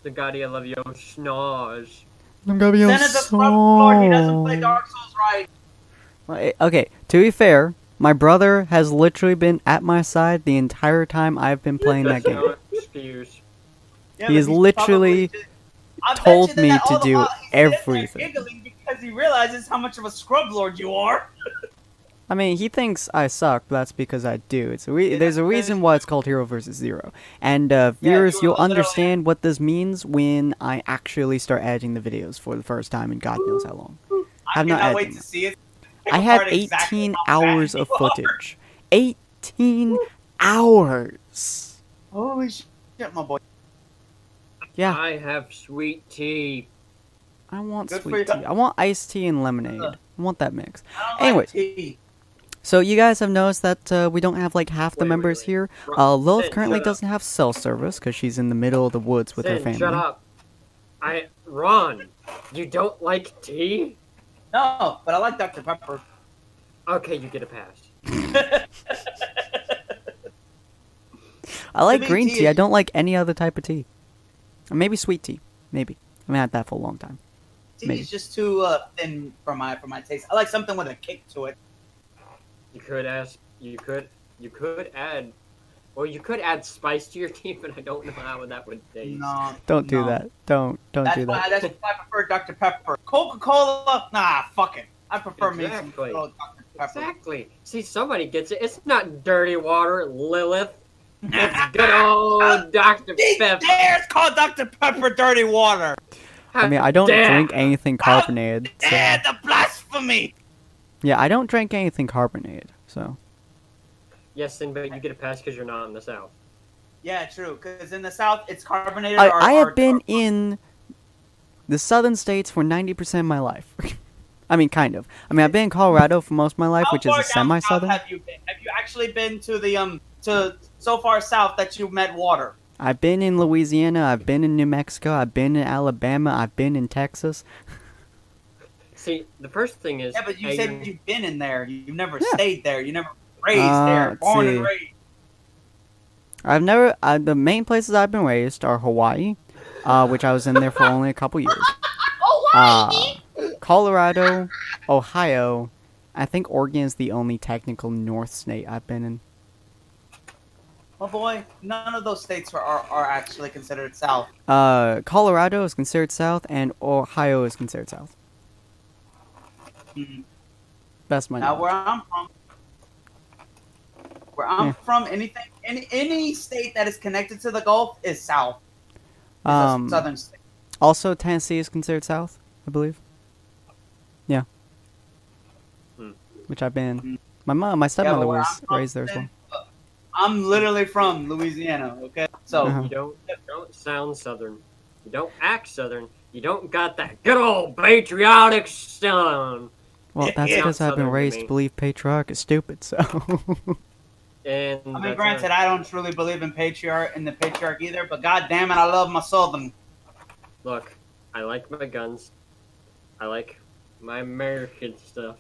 The Guardian of your snores. Zen is a scrub lord. He doesn't play Dark Souls right. Okay, to be fair, my brother has literally been at my side the entire time I've been playing that game. No excuse. Yeah, He has literally told me to do everything. Giggling because he realizes how much of a scrub lord you are. I mean, he thinks I suck, but that's because I do. There's a reason why it's called Hero vs. Zero. And viewers, you'll understand what this means when I actually start editing the videos for the first time in God knows how long. I cannot wait to see it. I have 18 hours of footage. 18 hours! Holy shit, my boy. Yeah. I have sweet tea. I want sweet tea. I want iced tea and lemonade. I want that mix. Anyways. Anyways. So you guys have noticed that we don't have like half the members here. Lilith currently doesn't have cell service because she's in the middle of the woods with her family. Shut up. Ron, you don't like tea? No, but I like Dr. Pepper. Okay, you get a pass. I like green tea. I don't like any other type of tea. Or maybe sweet tea. Maybe. I haven't had that for a long time. Tea is just too thin for my taste. I like something with a kick to it. You could add spice to your tea, but I don't know how that would taste. No. Don't do that. Don't do that. That's why I prefer Dr. Pepper. Coca-Cola? Nah, fuck it. I prefer me some Dr. Pepper. Exactly. See, somebody gets it. It's not dirty water, Lilith. It's good old Dr. Pepper. It's called Dr. Pepper dirty water. I mean, I don't drink anything carbonated. How dare the blasphemy! Yeah, I don't drink anything carbonated, so. Yes, then, but you get a pass because you're not in the South. Yeah, true. Because in the South, it's carbonated. I have been in the southern states for 90% of my life. I mean, kind of. I mean, I've been in Colorado for most of my life, which is a semi-southern. Have you actually been to the to so far south that you met water? I've been in Louisiana. I've been in New Mexico. I've been in Alabama. I've been in Texas. See, the first thing is... Yeah, but you said you've been in there. You never stayed there. You never raised there. Born and raised. I've never... the main places I've been raised are Hawaii, which I was in there for only a couple years. Colorado, Ohio. I think Oregon is the only technical North state I've been in. Oh boy, none of those states are actually considered south. Colorado is considered south, and Ohio is considered south. Best my knowledge. Now where I'm from, any state that is connected to the Gulf is south. It's a southern state. Also, Tennessee is considered south, I believe. Yeah. Which I've been. My stepmother was raised there as well. I'm literally from Louisiana, okay? So You don't sound southern. You don't act southern. You don't got that good old patriotic sound. Well, that's because I've been raised to believe patriarch is stupid, so... And I mean, granted, I don't truly believe in the patriarch either, but goddamn it, I love my southern. Look, I like my guns. I like my American stuff.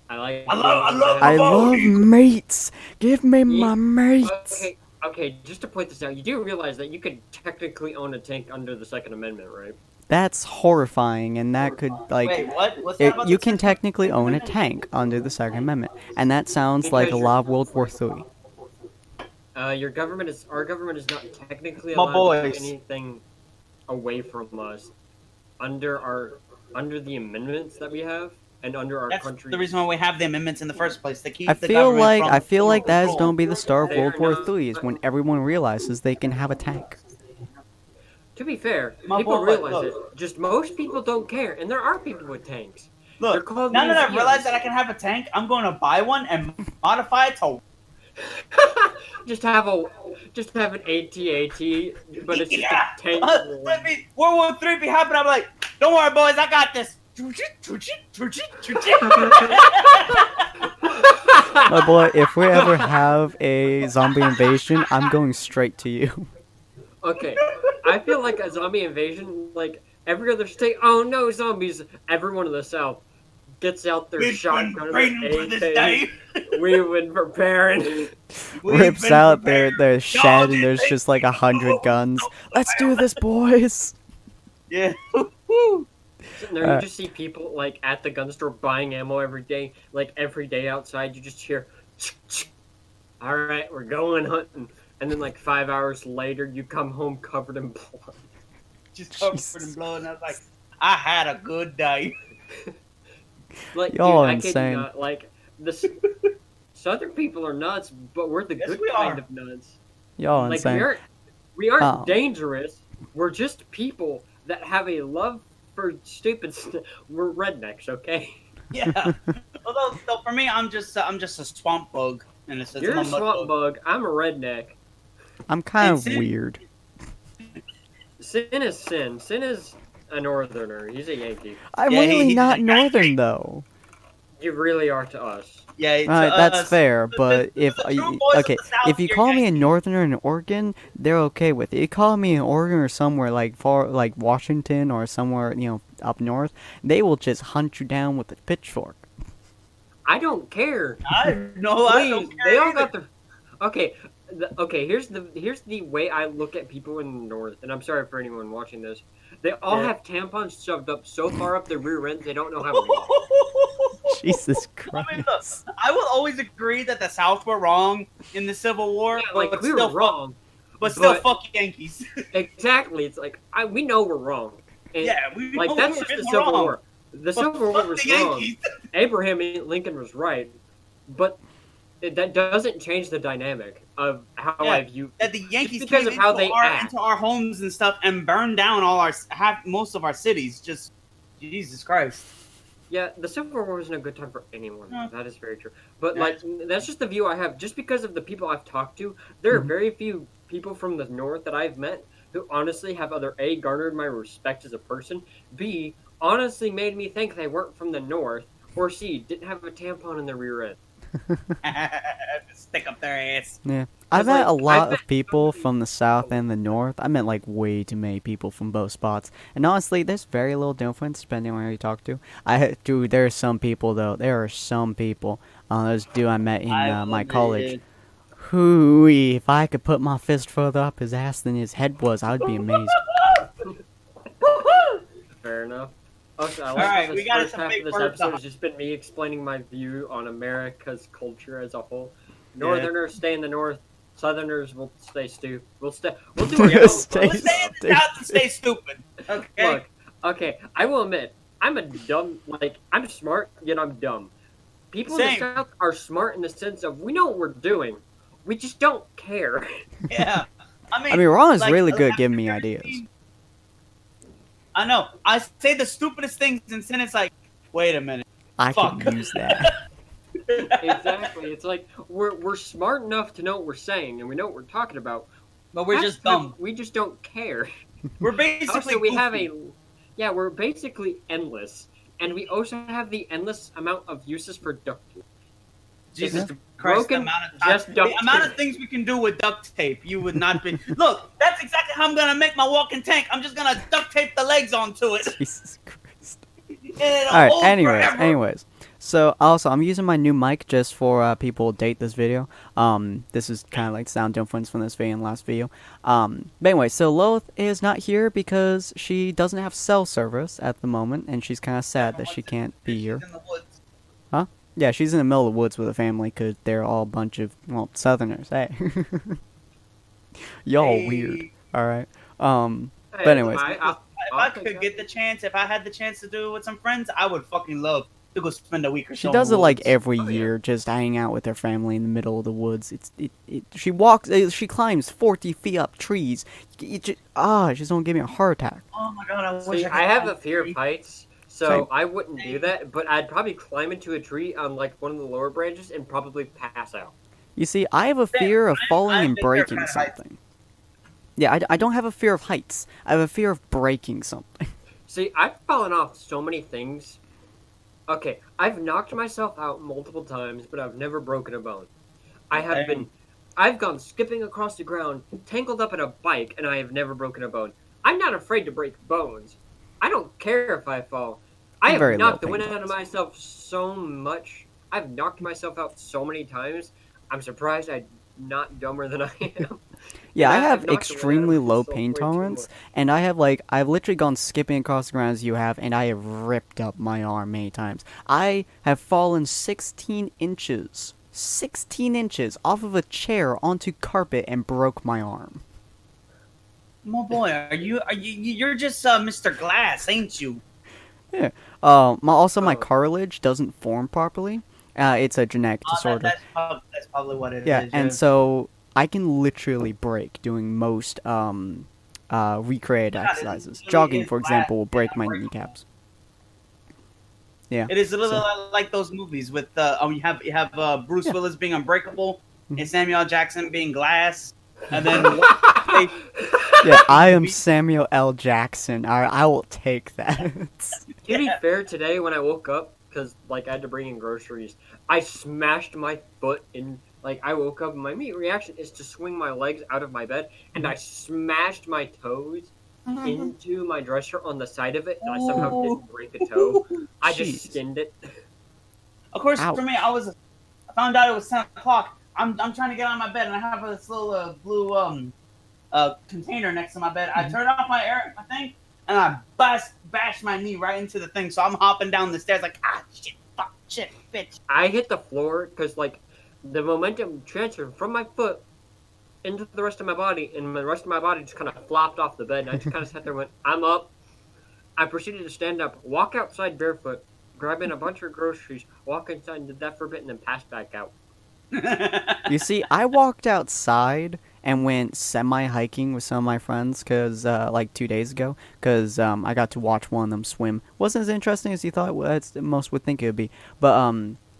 I love mates. Give me my mates. Okay, just to point this out, you do realize that you could technically own a tank under the Second Amendment, right? That's horrifying, and that could, like... Wait, what? What's that about you can technically own a tank under the Second Amendment, and that sounds like a lot of World War III. Our government is not technically allowed to take anything away from us under the amendments that we have, and under our country. The reason why we have the amendments in the first place, to keep I feel like that is going to be the start of World War III, is when everyone realizes they can have a tank. To be fair, people realize it. Just most people don't care, and there are people with tanks. Look, now that I realize that I can have a tank, I'm going to buy one and modify it to... just have an AT-AT, but it's just a tank. World War III be happening, I'm like, don't worry, boys, I got this. My boy, if we ever have a zombie invasion, I'm going straight to you. Okay, I feel like a zombie invasion, like every other state, oh no, zombies, everyone in the South, gets out their We've been shotgun training for this AK. day. We've been preparing. Rips out their shed and there's just like 100 guns. Let's do this, boys. Yeah. Sitting there, you just see people like at the gun store buying ammo every day. Like every day outside, you just hear, "All right, we're going hunting." And then like 5 hours later, you come home covered in blood. Just covered in blood, and I was like, I had a good day. Like, Y'all dude, insane. I kid you not, like the Southern people are nuts, but we're the good kind of nuts. Y'all Like insane. we aren't dangerous. We're just people that have a love for stupid stuff. We're rednecks, okay? Yeah. Although for me, I'm just a swamp bug, and it's You're a swamp bug. I'm a redneck. I'm kind of weird. Sin is Sin. Sin is a northerner. He's a Yankee. I'm really not northern though. You really are to us. Yeah, that's fair. But if you call me a northerner in Oregon, they're okay with it. You call me in Oregon or somewhere like far, like Washington or somewhere up north, they will just hunt you down with a pitchfork. I don't care. I don't care. They all got their. Okay, here's the way I look at people in the north, and I'm sorry for anyone watching this. They all have tampons shoved up so far up their rear ends they don't know how to read. Jesus Christ! I mean, look, I will always agree that the South were wrong in the Civil War. Yeah, like we were wrong, but still, fuck Yankees. Exactly. It's like we know we're wrong. And, yeah, we like know that's just the Civil War. The Civil War was wrong. Yankees. Abraham Lincoln was right, but that doesn't change the dynamic of how I view that the Yankees because of how they act into our homes and stuff and burn down most of our cities. Just Jesus Christ. Yeah, the Civil War wasn't a good time for anyone. No. That is very true. But like, that's just the view I have. Just because of the people I've talked to, there are very few people from the North that I've met who honestly have either A, garnered my respect as a person, B, honestly made me think they weren't from the North, or C, didn't have a tampon in their rear end. Stick up their ass. Yeah, I've met a lot of people from the South and the North. I met like way too many people from both spots, and honestly, there's very little difference depending on who you talk to. There are some people though. There are some people. There's a dude I met in my college. Hooey! If I could put my fist further up his ass than his head was, I'd be amazed. Fair enough. Okay, I like Alright, we got first half of this episode has just been me explaining my view on America's culture as a whole. Northerners stay in the North. Southerners will stay stupid. We'll do our We'll stay in the South and stay stupid. Okay. Look, okay, I will admit, I'm I'm smart, yet I'm dumb. People in the South are smart in the sense of we know what we're doing. We just don't care. Yeah. I mean Ron is really good at giving me ideas. I know. I say the stupidest things, and then it's like, wait a minute. I can use that. Exactly. It's like we're smart enough to know what we're saying, and we know what we're talking about. But we're just dumb. We just don't care. We're basically we're basically endless, and we also have the endless amount of uses for duct tape. Jesus Christ, the amount of things we can do with duct tape, you would not be... Look, that's exactly how I'm going to make my walking tank. I'm just going to duct tape the legs onto it. Jesus Christ. Alright, anyways. So, also, I'm using my new mic just for people who date this video. This is kind of like sound difference from this video and last video. But anyway, so Loth is not here because she doesn't have cell service at the moment, and she's kind of sad that she can't be here. Huh? Yeah, she's in the middle of the woods with a family because they're all a bunch of, Southerners. Hey. Y'all weird. Alright. But anyways. If I could get the chance, if I had the chance to do it with some friends, I would fucking love to go spend a week or so. She does it like every year, just hanging out with her family in the middle of the woods. She climbs 40 feet up trees. Just don't give me a heart attack. Oh my god, I have a fear of heights. So I wouldn't do that, but I'd probably climb into a tree on like one of the lower branches and probably pass out. You see, I have a fear of falling and breaking something. Yeah, I don't have a fear of heights. I have a fear of breaking something. See, I've fallen off so many things. Okay, I've knocked myself out multiple times, but I've never broken a bone. I've gone skipping across the ground, tangled up in a bike, and I have never broken a bone. I'm not afraid to break bones. I don't care if I fall. I have very low knocked the pain wind out of tolerance. myself so much. I've knocked myself out so many times. I'm surprised I'm not dumber than I am. Yeah, And I I've have knocked the wind out of extremely low myself pain way too tolerance, much. and I've literally gone skipping across the ground as you have, and I have ripped up my arm many times. I have fallen 16 inches, 16 inches off of a chair onto carpet and broke my arm. My boy, you're just Mr. Glass, ain't you? Yeah. My Oh, cartilage doesn't form properly. It's a genetic disorder. That's probably what it Yeah, is. and so I can literally break doing most recreated God, exercises. it Jogging, is for glass example, will and break my unbreakable. kneecaps. Yeah. It is a little So, like those movies with you have Bruce yeah. Willis being unbreakable Mhm. and Samuel Jackson being glass, and then Yeah, I am Samuel L. Jackson. I will take that. to be fair, today when I woke up, because like I had to bring in groceries, I smashed my foot in. Like I woke up, and my immediate reaction is to swing my legs out of my bed, and I smashed my toes into my dresser on the side of it, and I somehow didn't break a toe. I just Jeez. skinned it. Of course, Ouch. for me, I found out it was 10 o'clock. I'm trying to get on my bed, and I have this little blue container next to my bed. I turn off my thing, and I bash my knee right into the thing. So I'm hopping down the stairs like, shit, fuck, shit, bitch. I hit the floor because like the momentum transferred from my foot into the rest of my body, and the rest of my body just kind of flopped off the bed. And I just kind of sat there and went, I'm up. I proceeded to stand up, walk outside barefoot, grab in a bunch of groceries, walk inside and did that for a bit, and then pass back out. You see, I walked outside and went semi-hiking with some of my friends, like 2 days ago, because I got to watch one of them swim. Wasn't as interesting as you thought most would think it would be. But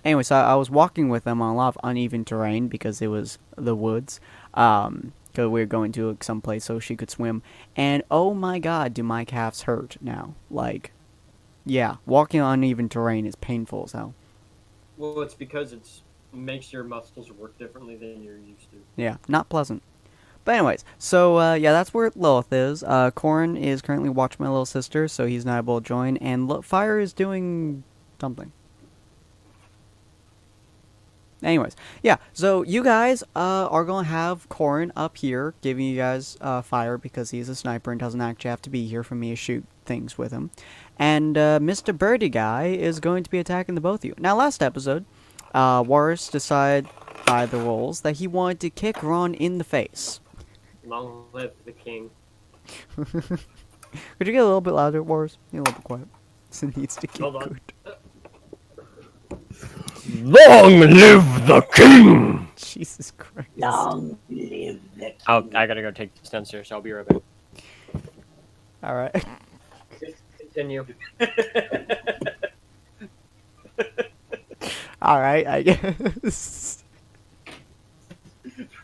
anyway, so I was walking with them on a lot of uneven terrain because it was the woods. Because we were going to some place so she could swim. And oh my god, do my calves hurt now. Like, yeah, walking on uneven terrain is painful as hell. Well, it's because it makes your muscles work differently than you're used to. Yeah, not pleasant. But anyways, so yeah, that's where Lilith is. Corin is currently watching my little sister, so he's not able to join. And Fire is doing something. Anyways, yeah, so you guys are going to have Corin up here giving you guys fire because he's a sniper and doesn't actually have to be here for me to shoot things with him. And Mr. Birdie Guy is going to be attacking the both of you. Now, last episode, Waris decided by the rules that he wanted to kick Ron in the face. Long live the king. Could you get a little bit louder, Waris? Get a little bit quiet. It needs to keep Hold on. good. Long live the king! Jesus Christ. Long live the king. I gotta go take this downstairs. I'll be right back. Alright. Continue. Alright, I guess.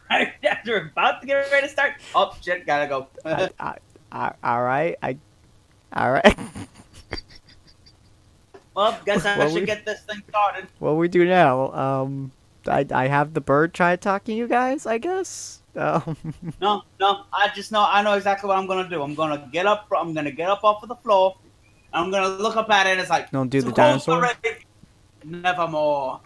Right after we're about to get ready to start. Oh shit, gotta go. Alright, alright. Well, guess I Well, should we- get this thing started. What we do now? I have the bird try talking you guys, I guess? No, I know exactly what I'm gonna do. I'm gonna get up off of the floor. I'm gonna look up at it. It's like, Don't do the "So close dinosaur?" already, nevermore.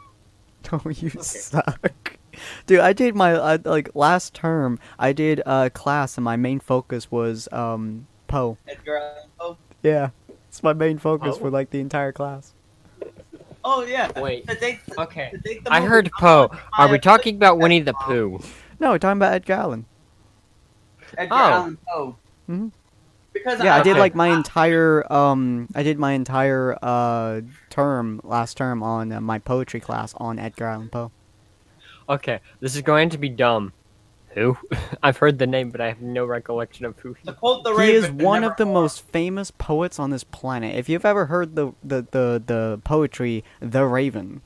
Oh, you suck. Dude, I did my, last term, I did class and my main focus was, Poe. Edgar Allan Poe. Yeah. It's my main focus Poe? for, the entire class. Oh yeah. Wait. The date, Okay. the date the I movie- heard I'm Poe. gonna Are we buy a talking about book Winnie the that's Pooh? No, we're talking about Edgar Allan. Edgar Oh. Allan Poe. Mhm. Because Yeah, I did, Okay. my entire, term, last term on my poetry class on Edgar Allan Poe. Okay, this is going to be dumb. Who? I've heard the name, but I have no recollection of who he To quote the He is Raven, one of the nevermore. most famous poets on this planet. If you've ever heard the poetry, The Raven.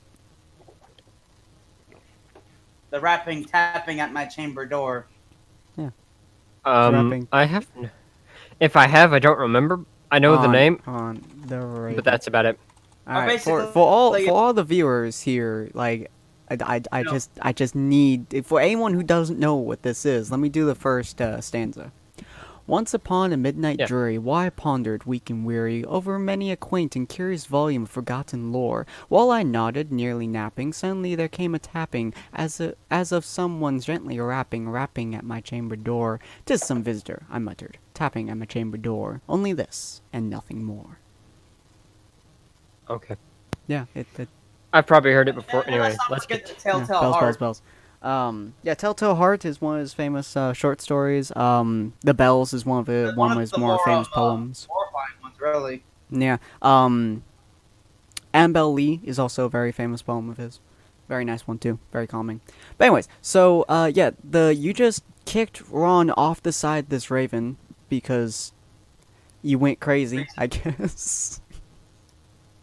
The rapping, tapping at my chamber door. Rapping. I have. If I have, I don't remember. I know the name, On The Raven. but that's about it. Alright, basically, for all like- for all the viewers here, I just need, for anyone who doesn't know what this is, let me do the first stanza. Once upon a midnight Yeah. dreary, why I pondered, weak and weary, over many a quaint and curious volume of forgotten lore. While I nodded, nearly napping, suddenly there came a tapping, as of someone gently rapping at my chamber door. "'Tis some visitor," I muttered, tapping at my chamber door. Only this, and nothing more. Okay. Yeah, I've probably heard it before. And Anyway, let's not let's forget get. the Telltale bells, Heart. bells. Yeah, Telltale Heart is one of his famous short stories. The Bells is one of his more famous poems. Horrifying ones, really. Yeah. Annabelle Lee is also a very famous poem of his. Very nice one too. Very calming. But anyways, so yeah, you just kicked Ron off the side of this raven because you went crazy, I guess.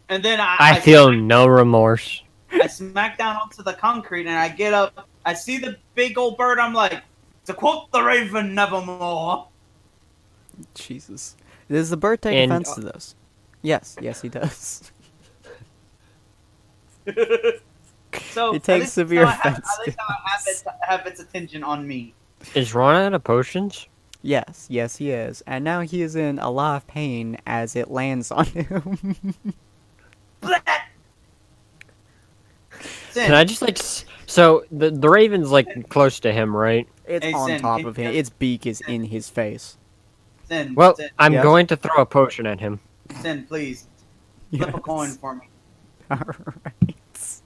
And then I feel no remorse. I smack down onto the concrete and I get up. I see the big old bird. I'm like, to quote the raven, nevermore. Jesus. Does the bird take offense to this? Yes, he does. So He takes severe offense. At least I have its attention on me. Is Ron out of potions? Yes, he is. And now he is in a lot of pain as it lands on him. Can I just so the raven's close to him, right? It's Hey, on Sin, top can of you- him. Its beak is in his face. Sin, Well, Sin, I'm Yes. going to throw a potion at him. Sin, please. Flip a coin for me. Alright.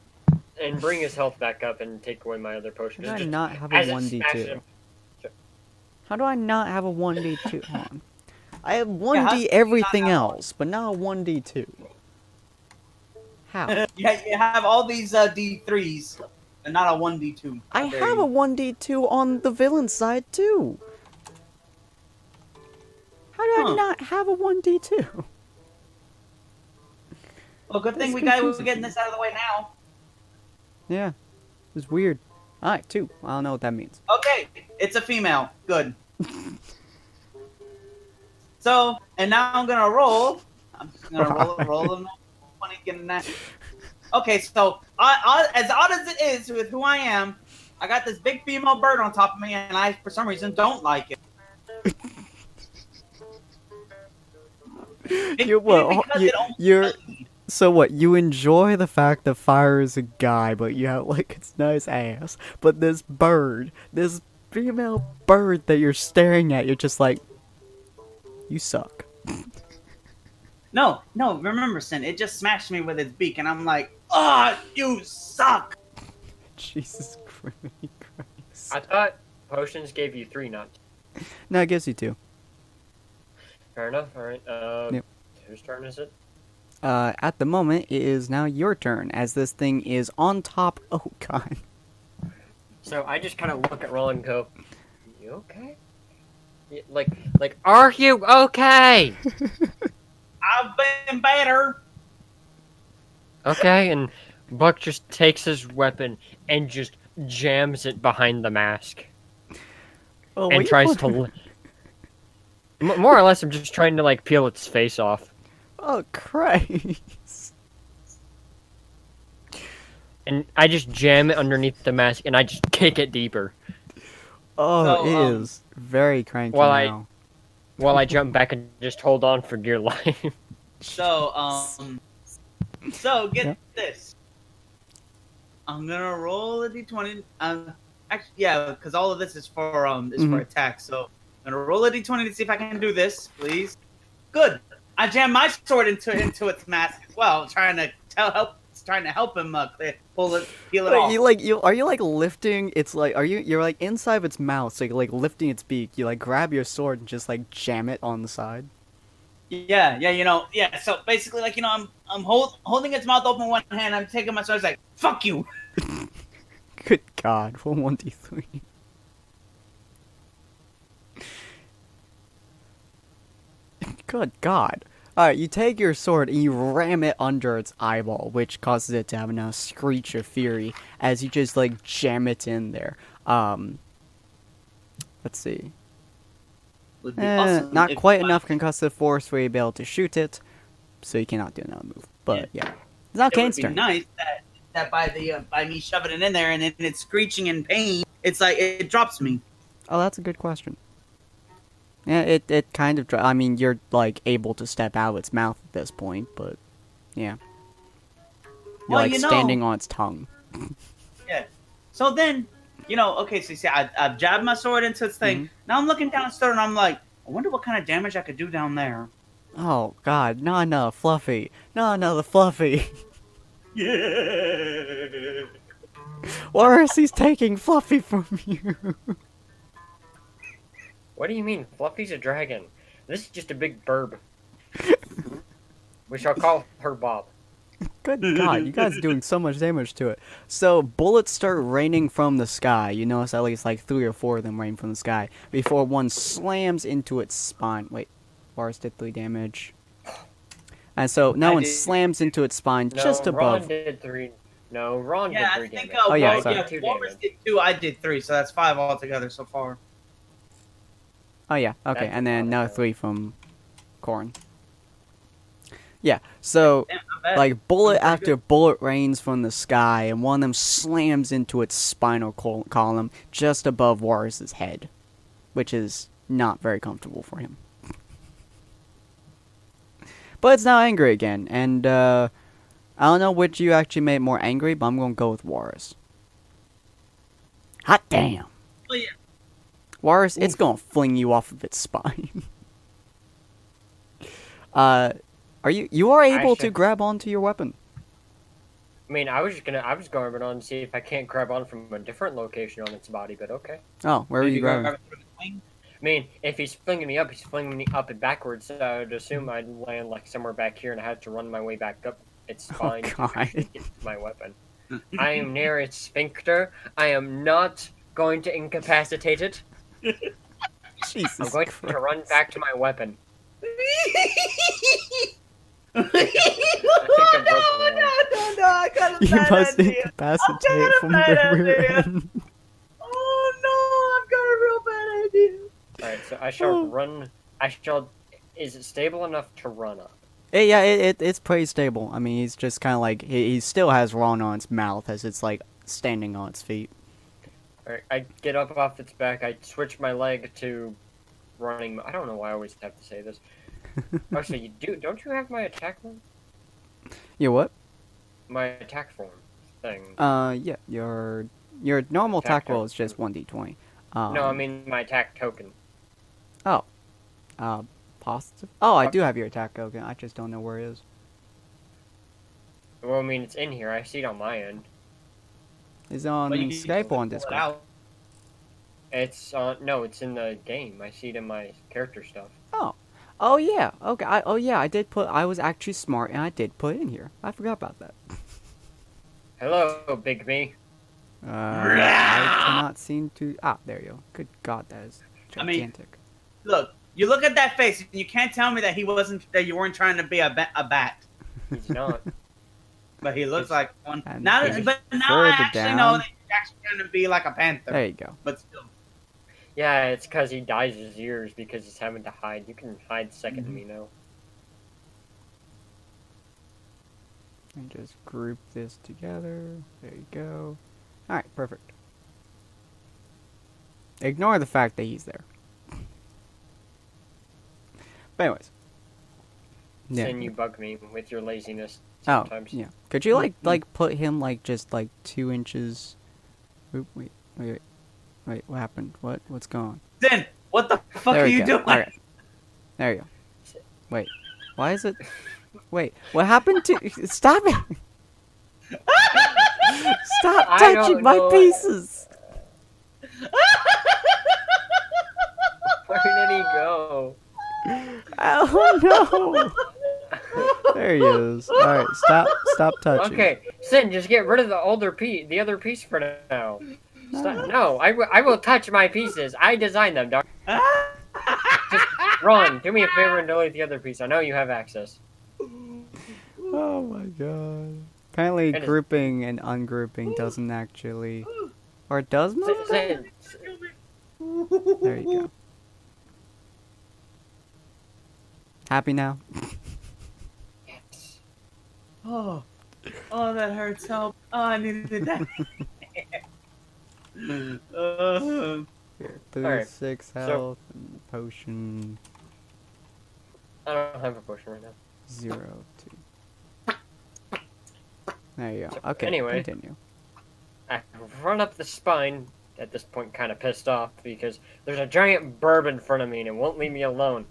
And bring his health back up and take away my other potion. How do I not have as a it 1d2? smashes him. How do I not have a 1d2? Hold on. I have how 1d do you everything not have one? else, but not a 1d2. How? Yeah, you have all these D3s, and not a 1D2. I have a 1d2 on the villain side too. How do I not have a 1d2? Well, good thing That's we're confusing. getting this out of the way now. Yeah, it's weird. Alright, 2. I don't know what that means. Okay, it's a female. Good. So, and now I'm gonna roll. I'm just gonna roll them. 20, getting that. Okay, so as odd as it is with who I am, I got this big female bird on top of me, and I, for some reason, don't like it. So what, you enjoy the fact that Fire is a guy, but you have, its nice ass. But this female bird that you're staring at, you're just like, you suck. No, remember, Sin, it just smashed me with its beak, and I'm like, ah, you suck! Jesus Christ. I thought potions gave you 3 nuts. No, it gives you 2. Fair enough. All right. Yep. Whose turn is it? At the moment, it is now your turn, as this thing is on top. Oh, God. So I just kind of look at Roland and go, "You okay? Are you okay?" I've been better. Okay, and Buck just takes his weapon and just jams it behind the mask Oh, and tries to. More or less, I'm just trying to peel its face off. Oh, Christ. And I just jam it underneath the mask, and I just kick it deeper. Oh, So, it is very cranky while now. I jump back and just hold on for dear life. So get this. I'm gonna roll a d20. Actually, yeah, because all of this is for for attack. So I'm gonna roll a d20 to see if I can do this, please. Good. I jam my sword into its mask as well, trying to help him peel it off. Are you lifting its you're inside of its mouth, so you're lifting its beak, you grab your sword and just jam it on the side? Yeah. So basically, I'm holding its mouth open with one hand. I'm taking my sword. It's like, fuck you. Good God, 1d3. Good God. Alright, you take your sword and you ram it under its eyeball, which causes it to have a screech of fury as you just jam it in there. Let's see. Would be awesome Not if quite I- enough concussive force for you to be able to shoot it, so you cannot do another move. But yeah, it's now It would Kane's be turn. nice that by me shoving it in there and it's screeching in pain, it's like it drops me. Oh, that's a good question. Yeah, it kind of. I mean, you're like able to step out of its mouth at this point, but yeah, you're Well, like standing on its tongue. Yeah. So then, okay, so you see, I jabbed my sword into its thing. Now I'm looking down the sword and I'm like, I wonder what kind of damage I could do down there. Oh God, not another Fluffy, not another Fluffy. Yeah. Warris, he's taking Fluffy from you. What do you mean? Fluffy's a dragon. This is just a big burb. We shall call her Bob. Good God, you guys are doing so much damage to it. So, bullets start raining from the sky. You notice at least like 3 or 4 of them rain from the sky before one slams into its spine. Wait, Warris did 3 damage. And so, now one slams into its spine just above. Ron did 3. No, Ron did 3 damage. Oh, yeah, sorry. Walrus did 2, I did 3, so that's 5 altogether so far. Oh yeah, okay, and then now 3 from Corn. Yeah, so like bullet after bullet rains from the sky, and one of them slams into its spinal column just above Warris's head, which is not very comfortable for him. But it's now angry again, and I don't know which you actually made more angry, but I'm gonna go with Warris. Hot damn! Oh yeah. Warris, it's gonna fling you off of its spine. You are able to grab onto your weapon. I mean, I was grabbing on to see if I can't grab on from a different location on its body, but okay. Oh, where are you grabbing? I mean, if he's flinging me up, he's flinging me up and backwards, so I would assume I'd land like somewhere back here, and I had to run my way back up its spine to get my weapon. I am near its sphincter. I am not going to incapacitate it. Jesus I'm going to run back to my weapon. No, I got a You bad must idea. incapacitate from the rear end. Oh no, I've got a real bad idea. Alright, so I shall run. Is it stable enough to run up? Yeah, it's pretty stable. I mean, he's just kind of like, he still has Ron on its mouth as it's like standing on its feet. Alright, I get up off its back, I switch my leg to running. I don't know why I always have to say this. Actually, don't you have my attack form? Your what? My attack form thing. Yeah, your normal attack roll is just 1d20. No, I mean my attack token. Oh. Positive? Oh, I do have your attack token. I just don't know where it is. Well, I mean, it's in here. I see it on my end. It's on Skype or on Discord? It's on... No, it's in the game. I see it in my character stuff. Oh. Oh, yeah. Okay. I was actually smart, and I did put it in here. I forgot about that. Hello, Big Me. I cannot seem to... Ah, there you go. Good God, that is gigantic. I mean, look. You look at that face, and you can't tell me that you weren't trying to be a bat. He's not. But he looks like one. And Now I actually know that he's actually trying to be like a panther. There you go. But still. Yeah, it's because he dyes his ears because he's having to hide. You can hide second to me now. And just group this together. There you go. Alright, perfect. Ignore the fact that he's there. But anyways. Yeah. Then you bug me with your laziness sometimes. Oh, yeah. Could you like put him like just like 2 inches? Oop, wait, what happened? What's going on? Then what the fuck are you doing? Right. There you go. Wait, why is it? Wait, what happened to? Stop it! Stop touching my pieces! Where did he go? Oh no! There he is. All right, stop touching. Okay, Sin, just get rid of the other piece for now. Stop. No, I will touch my pieces. I designed them, dog. Just Ron, do me a favor and delete the other piece. I know you have access. Oh my god. Apparently, grouping and ungrouping doesn't actually, or it does move. There you go. Happy now? Yes. Oh, that hurts. Help! Oh, I needed that. Here, 36 health. And potion I don't have a potion right now. 0, 2. There you go. Okay, anyway. continue. I run up the spine, at this point kind of pissed off, because there's a giant burb in front of me and it won't leave me alone.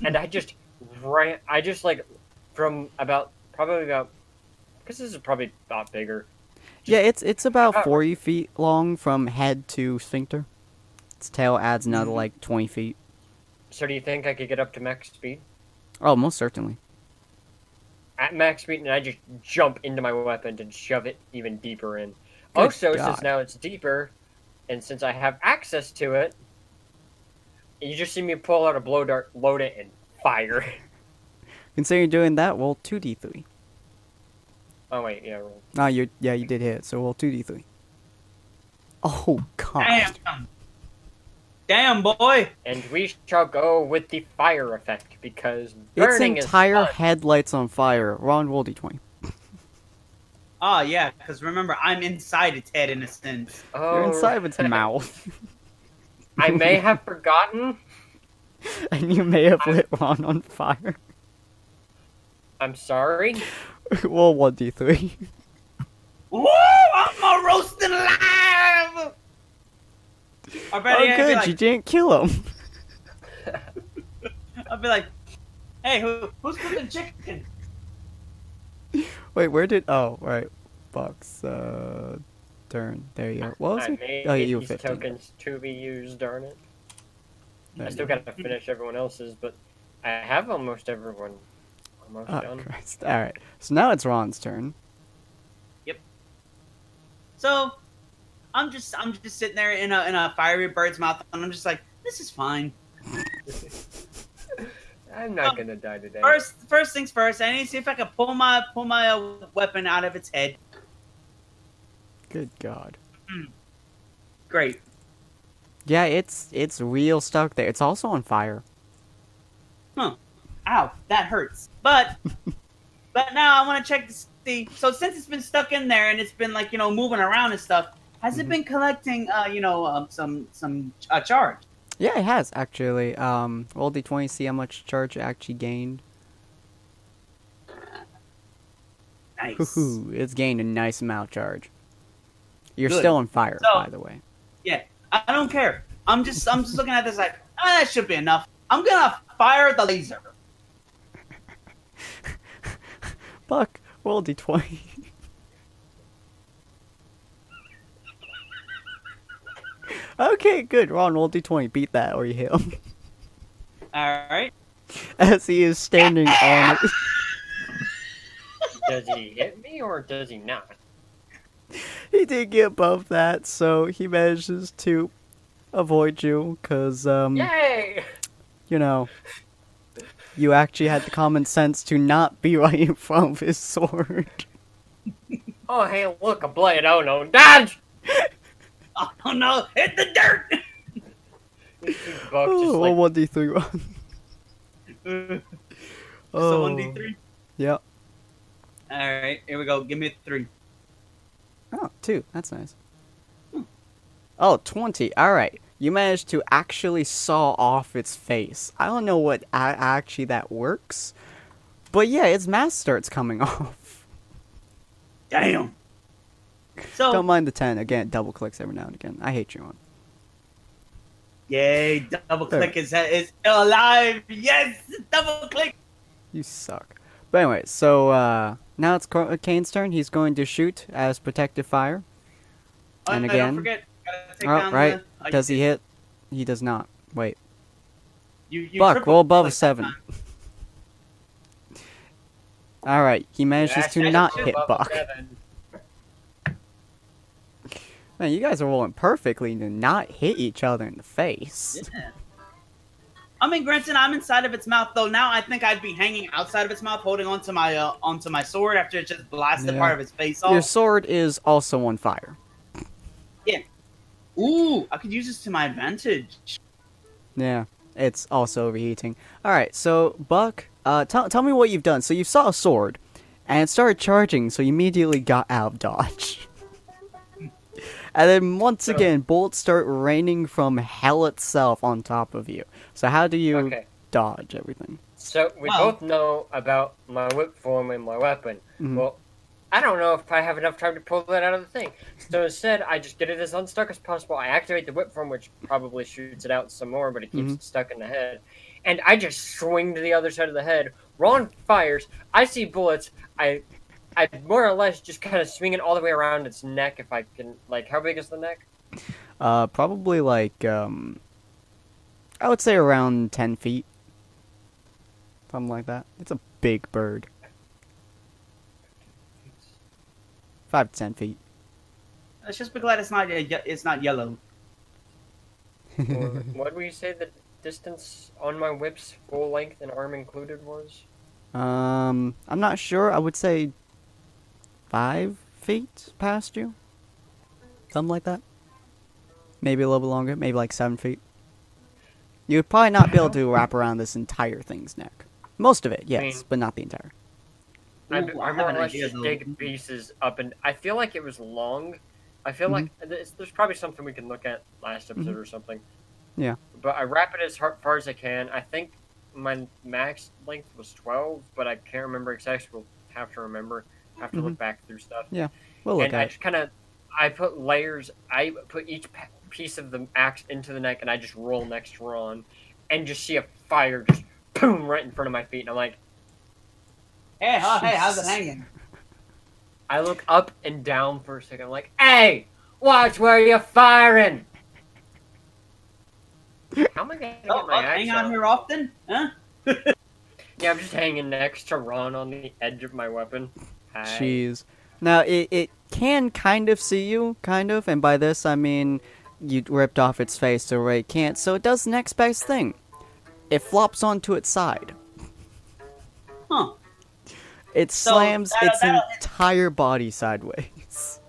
And I just ran, like, from probably about, because this is probably about bigger. Yeah, it's about 40 feet long from head to sphincter. Its tail adds another, like, 20 feet. So do you think I could get up to max speed? Oh, most certainly. At max speed, and I just jump into my weapon to shove it even deeper in. Good Also, God. since now it's deeper, and since I have access to it, you just see me pull out a blow dart, load it, and fire. Considering doing that, roll 2d3. Oh wait, yeah, roll. Ah, you did hit, so roll 2d3. Oh, God. Damn, boy. And we shall go with the fire effect, because Its burning entire is fun. head lights on fire. Ron, roll d20. Oh, yeah, because remember, I'm inside its head in a sense. You're inside of its right. mouth. I may have forgotten. And you may have lit Ron on fire. I'm sorry. Roll 1d3. Woo! I'm a roasting alive! Or better Oh, yet, I'd be good, like- you didn't kill him. I'll be like, hey, who's cooking chicken? Wait, where did... Oh, right. Buck's, turn. There you go. What was I it? made Oh, yeah, you were these 15. tokens to be used, darn it. There I you still go. gotta finish everyone else's, but I have almost everyone almost Oh, done. Christ. Alright. So now it's Ron's turn. So, I'm just sitting there in a fiery bird's mouth, and I'm just like, this is fine. I'm not gonna die today. First things first, I need to see if I can pull my weapon out of its head. Good God. Great. Yeah, it's real stuck there. It's also on fire. Ow, that hurts. But now I want to check to see. So since it's been stuck in there and it's been like moving around and stuff, has it been collecting some charge? Yeah, it has, actually. Roll d20, see how much charge it actually gained. Nice. Hoo-hoo, it's gained a nice amount of charge. You're Good. still on fire, So- by the way. Yeah, I don't care. I'm just looking at this like, that should be enough. I'm gonna fire the laser. Buck, roll d20. Okay, good. Ron, roll d20. Beat that, or you hit him. All right. As he is standing on it. Does he hit me or does he not? He did get above that, so he manages to avoid you, because, Yay! you actually had the common sense to not be right in front of his sword. Oh, hey, look, a blade. Oh, no. Dodge! Oh no! Hit the dirt. You see Buck just Oh, like, 1d3 Ron. So 1d3. Yep. All right, here we go. Give me a 3. Oh, 2. That's nice. Oh, 20. Alright. You managed to actually saw off its face. I don't know what actually that works. But yeah, its mask starts coming off. Damn. So Don't mind the 10. Again, it double clicks every now and again. I hate you on. yay! Double click is still alive. Yes, double click. You suck. But anyway, so now it's Kane's turn. He's going to shoot as protective fire. And Don't again. forget, gotta take Oh, down right. the- Does he hit? He does not. Wait. You Buck, triple roll above a click 7. that time. Alright, he manages to That's not above hit Buck. 7. Man, you guys are rolling perfectly to not hit each other in the face. Yeah. I mean, granted, I'm inside of its mouth though. Now I think I'd be hanging outside of its mouth, holding onto my sword after it just blasted Yeah. part of its face off. Your sword is also on fire. Ooh, I could use this to my advantage. Yeah, it's also overheating. Alright, so, Buck, tell me what you've done. So you saw a sword, and it started charging, so you immediately got out of dodge. And then once again, bullets start raining from hell itself on top of you. So how do you dodge everything? So we both know about my whip form and my weapon. Well, I don't know if I have enough time to pull that out of the thing. So instead, I just get it as unstuck as possible. I activate the whip form, which probably shoots it out some more, but it keeps it stuck in the head. And I just swing to the other side of the head. Ron fires. I see bullets. I more or less just kind of swing it all the way around its neck if I can. Like, how big is the neck? Probably like, I would say around 10 feet. Something like that. It's a big bird. 5 to 10 feet. Let's just be glad it's not yellow. What did we say the distance on my whip's full length and arm included was? I'm not sure. I would say 5 feet past you. Something like that. Maybe a little bit longer. Maybe like 7 feet. You would probably not be able to wrap around this entire thing's neck. Most of it, yes, but not the entire. I more or less just dig pieces up, and I feel like it was long. I feel like there's probably something we can look at last episode or something. Yeah. But I wrap it as far as I can. I think my max length was 12, but I can't remember exactly. We'll have to remember. Have to look back through stuff. Yeah, we'll look at it. And I just kind of, I put layers. I put each piece of the axe into the neck, and I just roll next to Ron, and just see a fire just boom right in front of my feet, and I'm like, hey, how's it hanging? I look up and down for a second. I'm like, hey, watch where you're firing. How am I gonna get my axe hang out here often? Huh? Yeah, I'm just hanging next to Ron on the edge of my weapon. Hi. Jeez. Now, it can kind of see you, kind of, and by this I mean you ripped off its face, so it can't, so it does the next best thing. It flops onto its side. Huh. It slams its entire body sideways.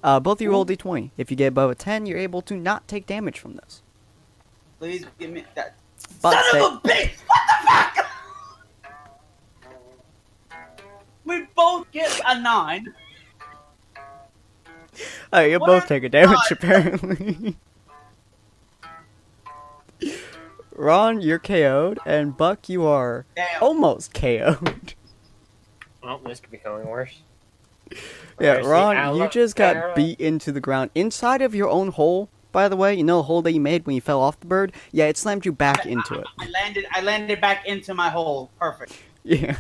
Both of you roll d20. If you get above a 10, you're able to not take damage from this. Please give me that. But Son of a bitch! What the fuck? We both get a 9. Oh, you both take a damage, apparently. Ron, you're KO'd, and Buck, you are almost KO'd. Well, this could be going worse. Yeah, Ron, you just got beat into the ground. Inside of your own hole, by the way, you know the hole that you made when you fell off the bird? Yeah, it slammed you back into it. I landed back into my hole. Perfect. Yeah.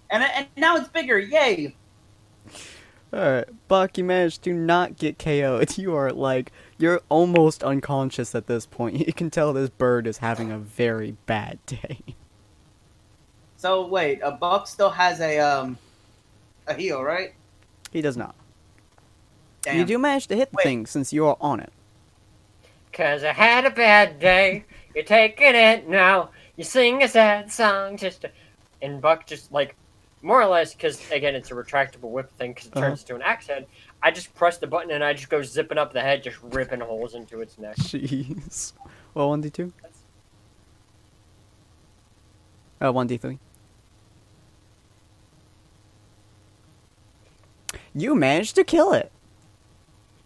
and now it's bigger. Yay. Alright, Buck, you managed to not get KO'd. You are, like, you're almost unconscious at this point. You can tell this bird is having a very bad day. So, wait, a Buck still has a heal, right? He does not. Damn. You do manage to hit the thing since you are on it. 'Cause I had a bad day, you're taking it now, you sing a sad song just to... And Buck just, like, more or less, because, again, it's a retractable whip thing, because it turns into an axe head, I just press the button and I just go zipping up the head, just ripping holes into its neck. Jeez. Well, 1d2? 1d3. You managed to kill it.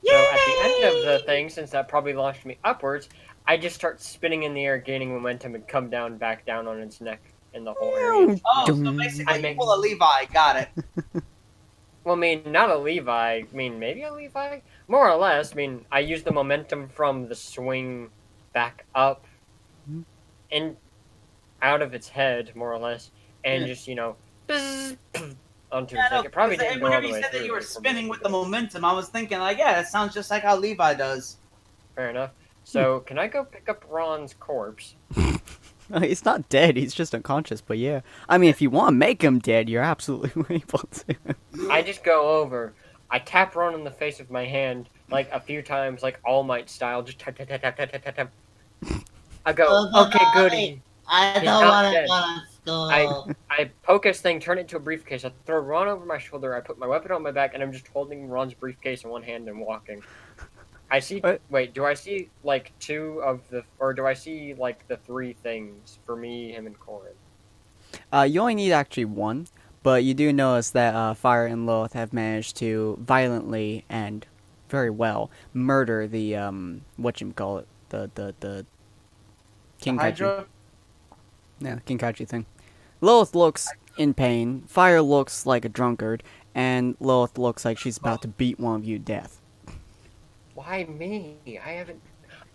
So at the end of the thing, since that probably launched me upwards, I just start spinning in the air, gaining momentum, and come down, back down on its neck in the whole area. Oh, so basically you pull a Levi. Got it. Well, I mean, not a Levi. I mean, maybe a Levi? More or less. I mean, I use the momentum from the swing back up and out of its head, more or less, and just, you know, onto its neck. It probably didn't go all the way through. Whenever you said that you were spinning with the momentum, I was thinking, like, yeah, that sounds just like how Levi does. Fair enough. So, can I go pick up Ron's corpse? He's not dead, he's just unconscious, but yeah. I mean, if you want to make him dead, you're absolutely able to. I just go over, I tap Ron in the face with my hand, like, a few times, like, All Might style, just tap, tap, tap, tap, tap, tap, tap. I go, okay, goody. I don't want to go to school. I poke his thing, turn it into a briefcase, I throw Ron over my shoulder, I put my weapon on my back, and I'm just holding Ron's briefcase in one hand and walking. I see. What? Wait, do I see like two of the, or do I see like the three things for me, him, and Corin? You only need actually one, But you do notice that Fire and Loth have managed to violently and very well murder the whatchamacallit, the King Kaiju. Hydra? Yeah, King Kaiju thing. Loth looks in pain, Fire looks like a drunkard, and Loth looks like she's about to beat one of you to death. Why me? I haven't.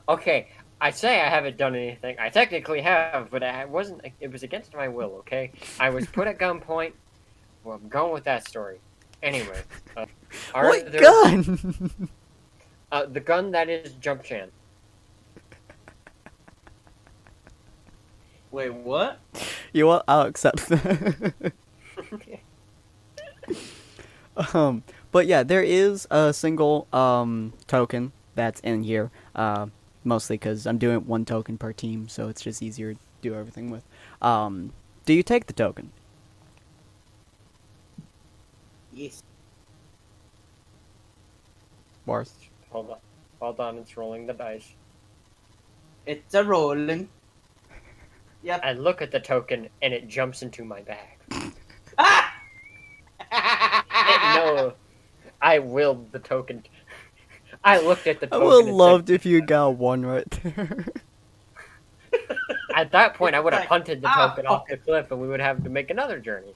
Okay, I say I haven't done anything. I technically have, but I wasn't. It was against my will. Okay, I was put at gunpoint. Well, I'm going with that story. Anyway, What gun? The gun that is Jumpchain. Wait, what? You know what? I'll accept that. But yeah, there is a single token that's in here. Mostly because I'm doing one token per team, so it's just easier to do everything with. Do you take the token? Yes. Boris? Hold on, it's rolling the dice. It's a rolling. Yep. I look at the token and it jumps into my bag. Ah! No, I willed the token. I looked at the I token. would have loved if you got one right there. At that point, I would have punted the token off the cliff and we would have to make another journey.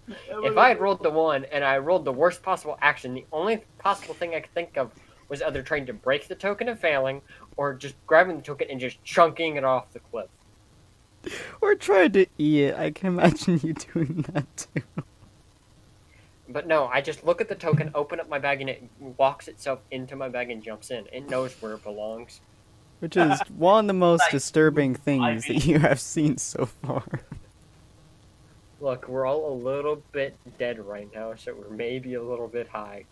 So If I had rolled the 1 and I rolled the worst possible action, the only possible thing I could think of was either trying to break the token and failing, or just grabbing the token and just chunking it off the cliff. Or trying to eat it. I can imagine you doing that too. But no, I just look at the token, open up my bag, and it walks itself into my bag and jumps in. It knows where it belongs. Which is one of the most disturbing things that you have seen so far. Look, we're all a little bit dead right now, so we're maybe a little bit high.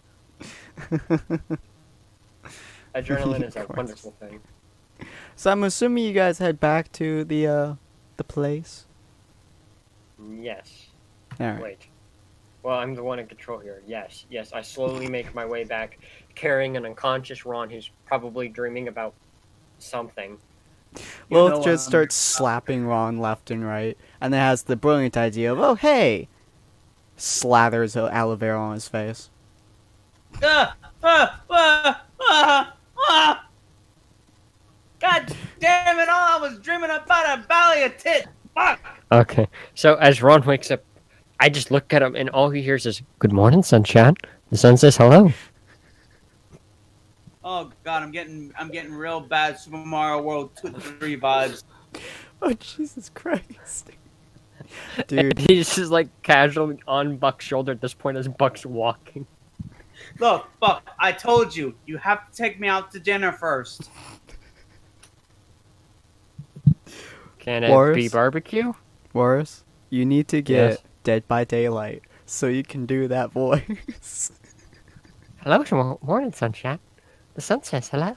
Adrenaline is a wonderful thing. So I'm assuming you guys head back to the place? Yes. Alright. Wait. Well, I'm the one in control here. Yes, I slowly make my way back, carrying an unconscious Ron who's probably dreaming about something. Lilith just starts slapping Ron left and right, and then has the brilliant idea of, oh hey! Slathers aloe vera on his face. God damn it all, I was dreaming about a valley of tits. Fuck! Okay, so as Ron wakes up, I just look at him and all he hears is, "Good morning, sunshine." The sun says hello. Oh god, I'm getting real bad Super Mario World 2 3 vibes. Oh Jesus Christ. Dude. And he's just like casually on Buck's shoulder at this point as Buck's walking. Look, Buck, I told you, you have to take me out to dinner first. Can it be barbecue? Boris, you need to get Dead by Daylight so you can do that voice. Hello, morning, sunshine. The sun says hello.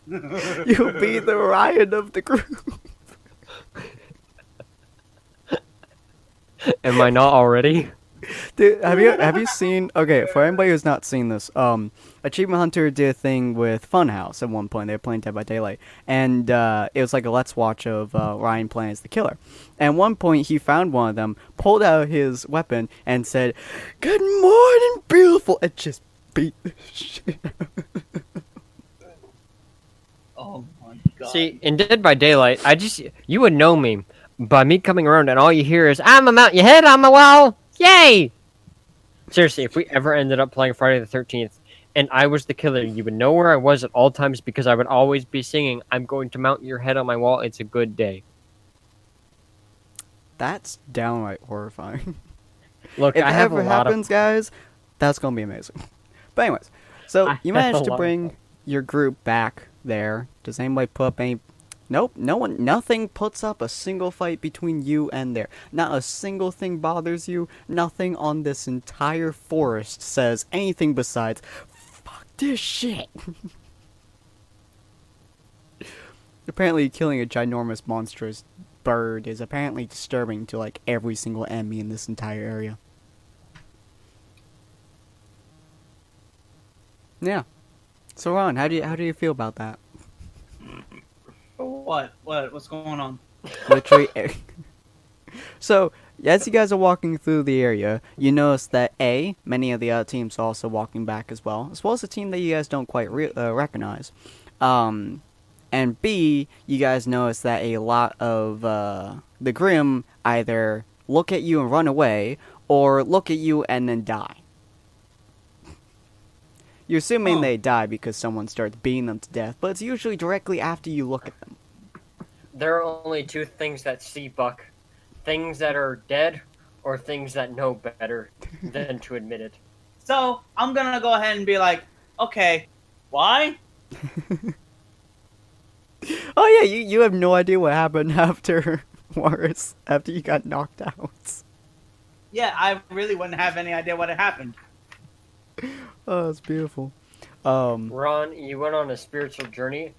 You'll be the Ryan of the group. Am I not already? Dude, have you seen? Okay, for anybody who's not seen this, Achievement Hunter did a thing with Funhouse at one point. They were playing Dead by Daylight, and it was like a let's watch of Ryan playing as the killer. And at one point, he found one of them, pulled out his weapon, and said, "Good morning, beautiful," and just beat the shit out of him. Oh my god. See, in Dead by Daylight, you would know me by me coming around and all you hear is, "I'm a mount your head on my wall! Yay!" Seriously, if we ever ended up playing Friday the 13th and I was the killer, you would know where I was at all times because I would always be singing, "I'm going to mount your head on my wall, it's a good day." That's downright horrifying. Look, If I that have ever a lot happens, guys, that's gonna be amazing. But anyways, so you managed to bring your group back there. Does anybody put up any? Nope, nothing puts up a single fight between you and there. Not a single thing bothers you. Nothing on this entire forest says anything besides, "Fuck this shit." Apparently killing a ginormous monstrous bird is apparently disturbing to like every single enemy in this entire area. Yeah. So Ron, how do you feel about that? What? What's going on? Literally. So, as you guys are walking through the area, you notice that A, many of the other teams are also walking back as well as a team that you guys don't quite recognize. And B, you guys notice that a lot of the Grim either look at you and run away, or look at you and then die. You're assuming they die because someone starts beating them to death, but it's usually directly after you look at them. There are only two things that see Buck. Things that are dead, or things that know better than to admit it. So, I'm gonna go ahead and be like, okay, why? Oh yeah, you have no idea what happened after Morris, after you got knocked out. Yeah, I really wouldn't have any idea what had happened. Oh, that's beautiful. Ron, you went on a spiritual journey.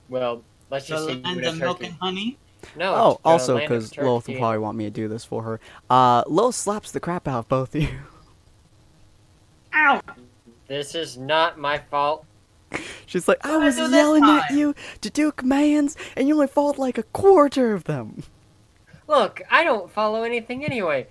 Well, let's just say you And would the have milk started. and honey? No. Oh, it's the also land of because Lilith will Turkey. probably want me to do this for her. Lilith slaps the crap out of both of you. Ow! This is not my fault. She's like, I What was did I do this yelling at time?" you to do commands, and you only followed like a quarter of them. Look, I don't follow anything anyway.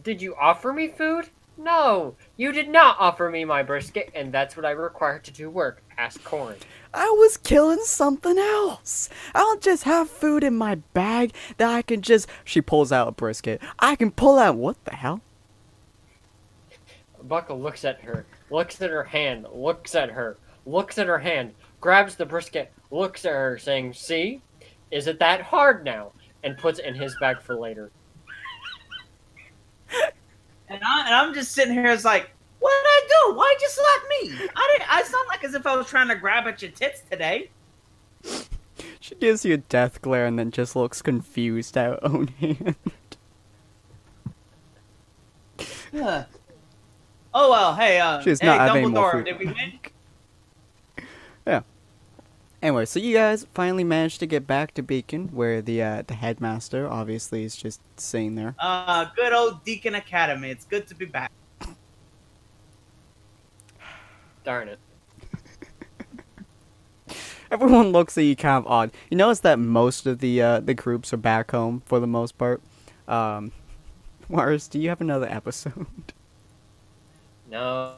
Did you offer me food? No, you did not offer me my brisket, and that's what I require to do work. Ask Corn. I was killing something else. I don't just have food in my bag that I can just... She pulls out a brisket. I can pull out... What the hell? Buckle looks at her, looks at her hand, looks at her, looks at her hand, grabs the brisket, looks at her, saying, "See? Is it that hard now?" and puts it in his bag for later. And I'm just sitting here as like, what did I do? Why'd you slap me? I sound like as if I was trying to grab at your tits today. She gives you a death glare and then just looks confused at her own hand. Yeah. Oh well, hey, She's hey, not having any more Dumbledore, food. did we win? Yeah. Anyway, so you guys finally managed to get back to Beacon, where the headmaster obviously is just sitting there. Good old Deacon Academy. It's good to be back. Darn it. Everyone looks at you kind of odd. You notice that most of the groups are back home for the most part. Mars, do you have another episode? No,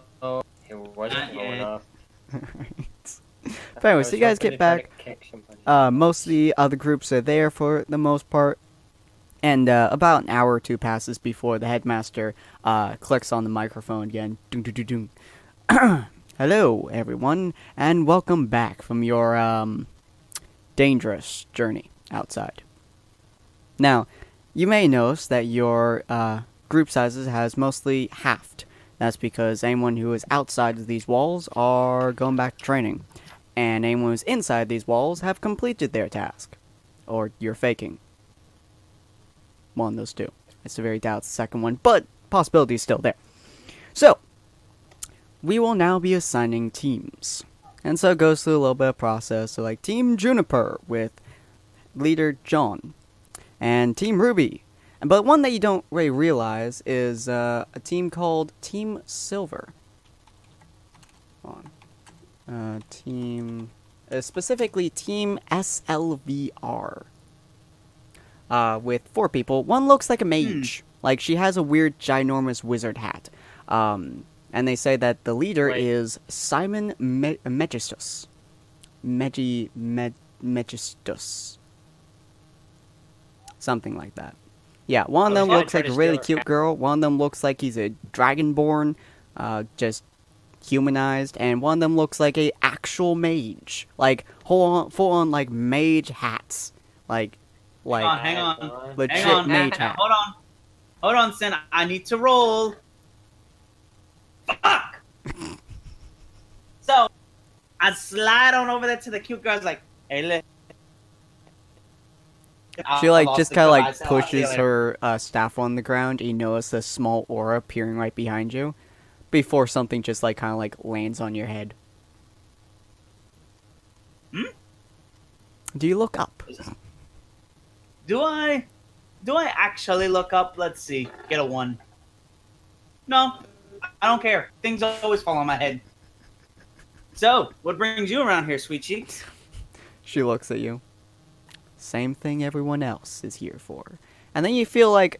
it wasn't long enough. Alright. But anyway, so you guys get back. Most of the other groups are there for the most part. And about an hour or two passes before the headmaster clicks on the microphone again. Dun, dun, dun, dun. Hello, everyone, and welcome back from your dangerous journey outside. Now, you may notice that your group sizes has mostly halved. That's because anyone who is outside of these walls are going back to training. And anyone who's inside these walls have completed their task. Or you're faking. One of those two. It's a very doubt the second one, but possibility is still there. So, we will now be assigning teams. And so it goes through a little bit of process. So like Team Juniper with leader John. And Team RWBY. But one that you don't really realize is a team called Team Silver. Hold on. Specifically Team SLVR. With 4 people. One looks like a mage. Like, she has a weird, ginormous wizard hat. And they say that the leader is Simon Megistus. Megistus. Something like that. Yeah, one of them looks like a really cute girl. One of them looks like he's a dragonborn. Just humanized. And one of them looks like a actual mage. Like, full on, like, mage hats. Like, Hang on. legit mage hat. Hold on, Sin. I need to roll. Fuck! So, I slide on over there to the cute girl. I was like, hey, look. She like just kind of like pushes her staff on the ground. And you notice a small aura appearing right behind you, before something just like kind of like lands on your head. Do you look up? Do I actually look up? Let's see. Get a 1. No, I don't care. Things always fall on my head. So, what brings you around here, sweet cheeks? She looks at you. Same thing everyone else is here for. And then you feel like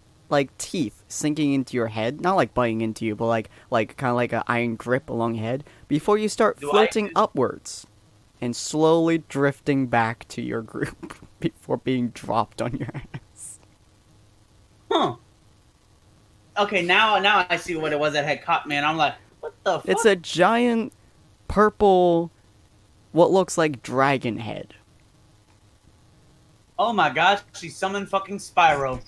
teeth sinking into your head, not like biting into you, but like kind of like an iron grip along your head before you start floating upwards and slowly drifting back to your group before being dropped on your ass. Huh. Okay, now I see what it was that had caught me, and I'm like, what the fuck? It's a giant purple, what looks like dragon head. Oh my gosh, she summoned fucking Spyro.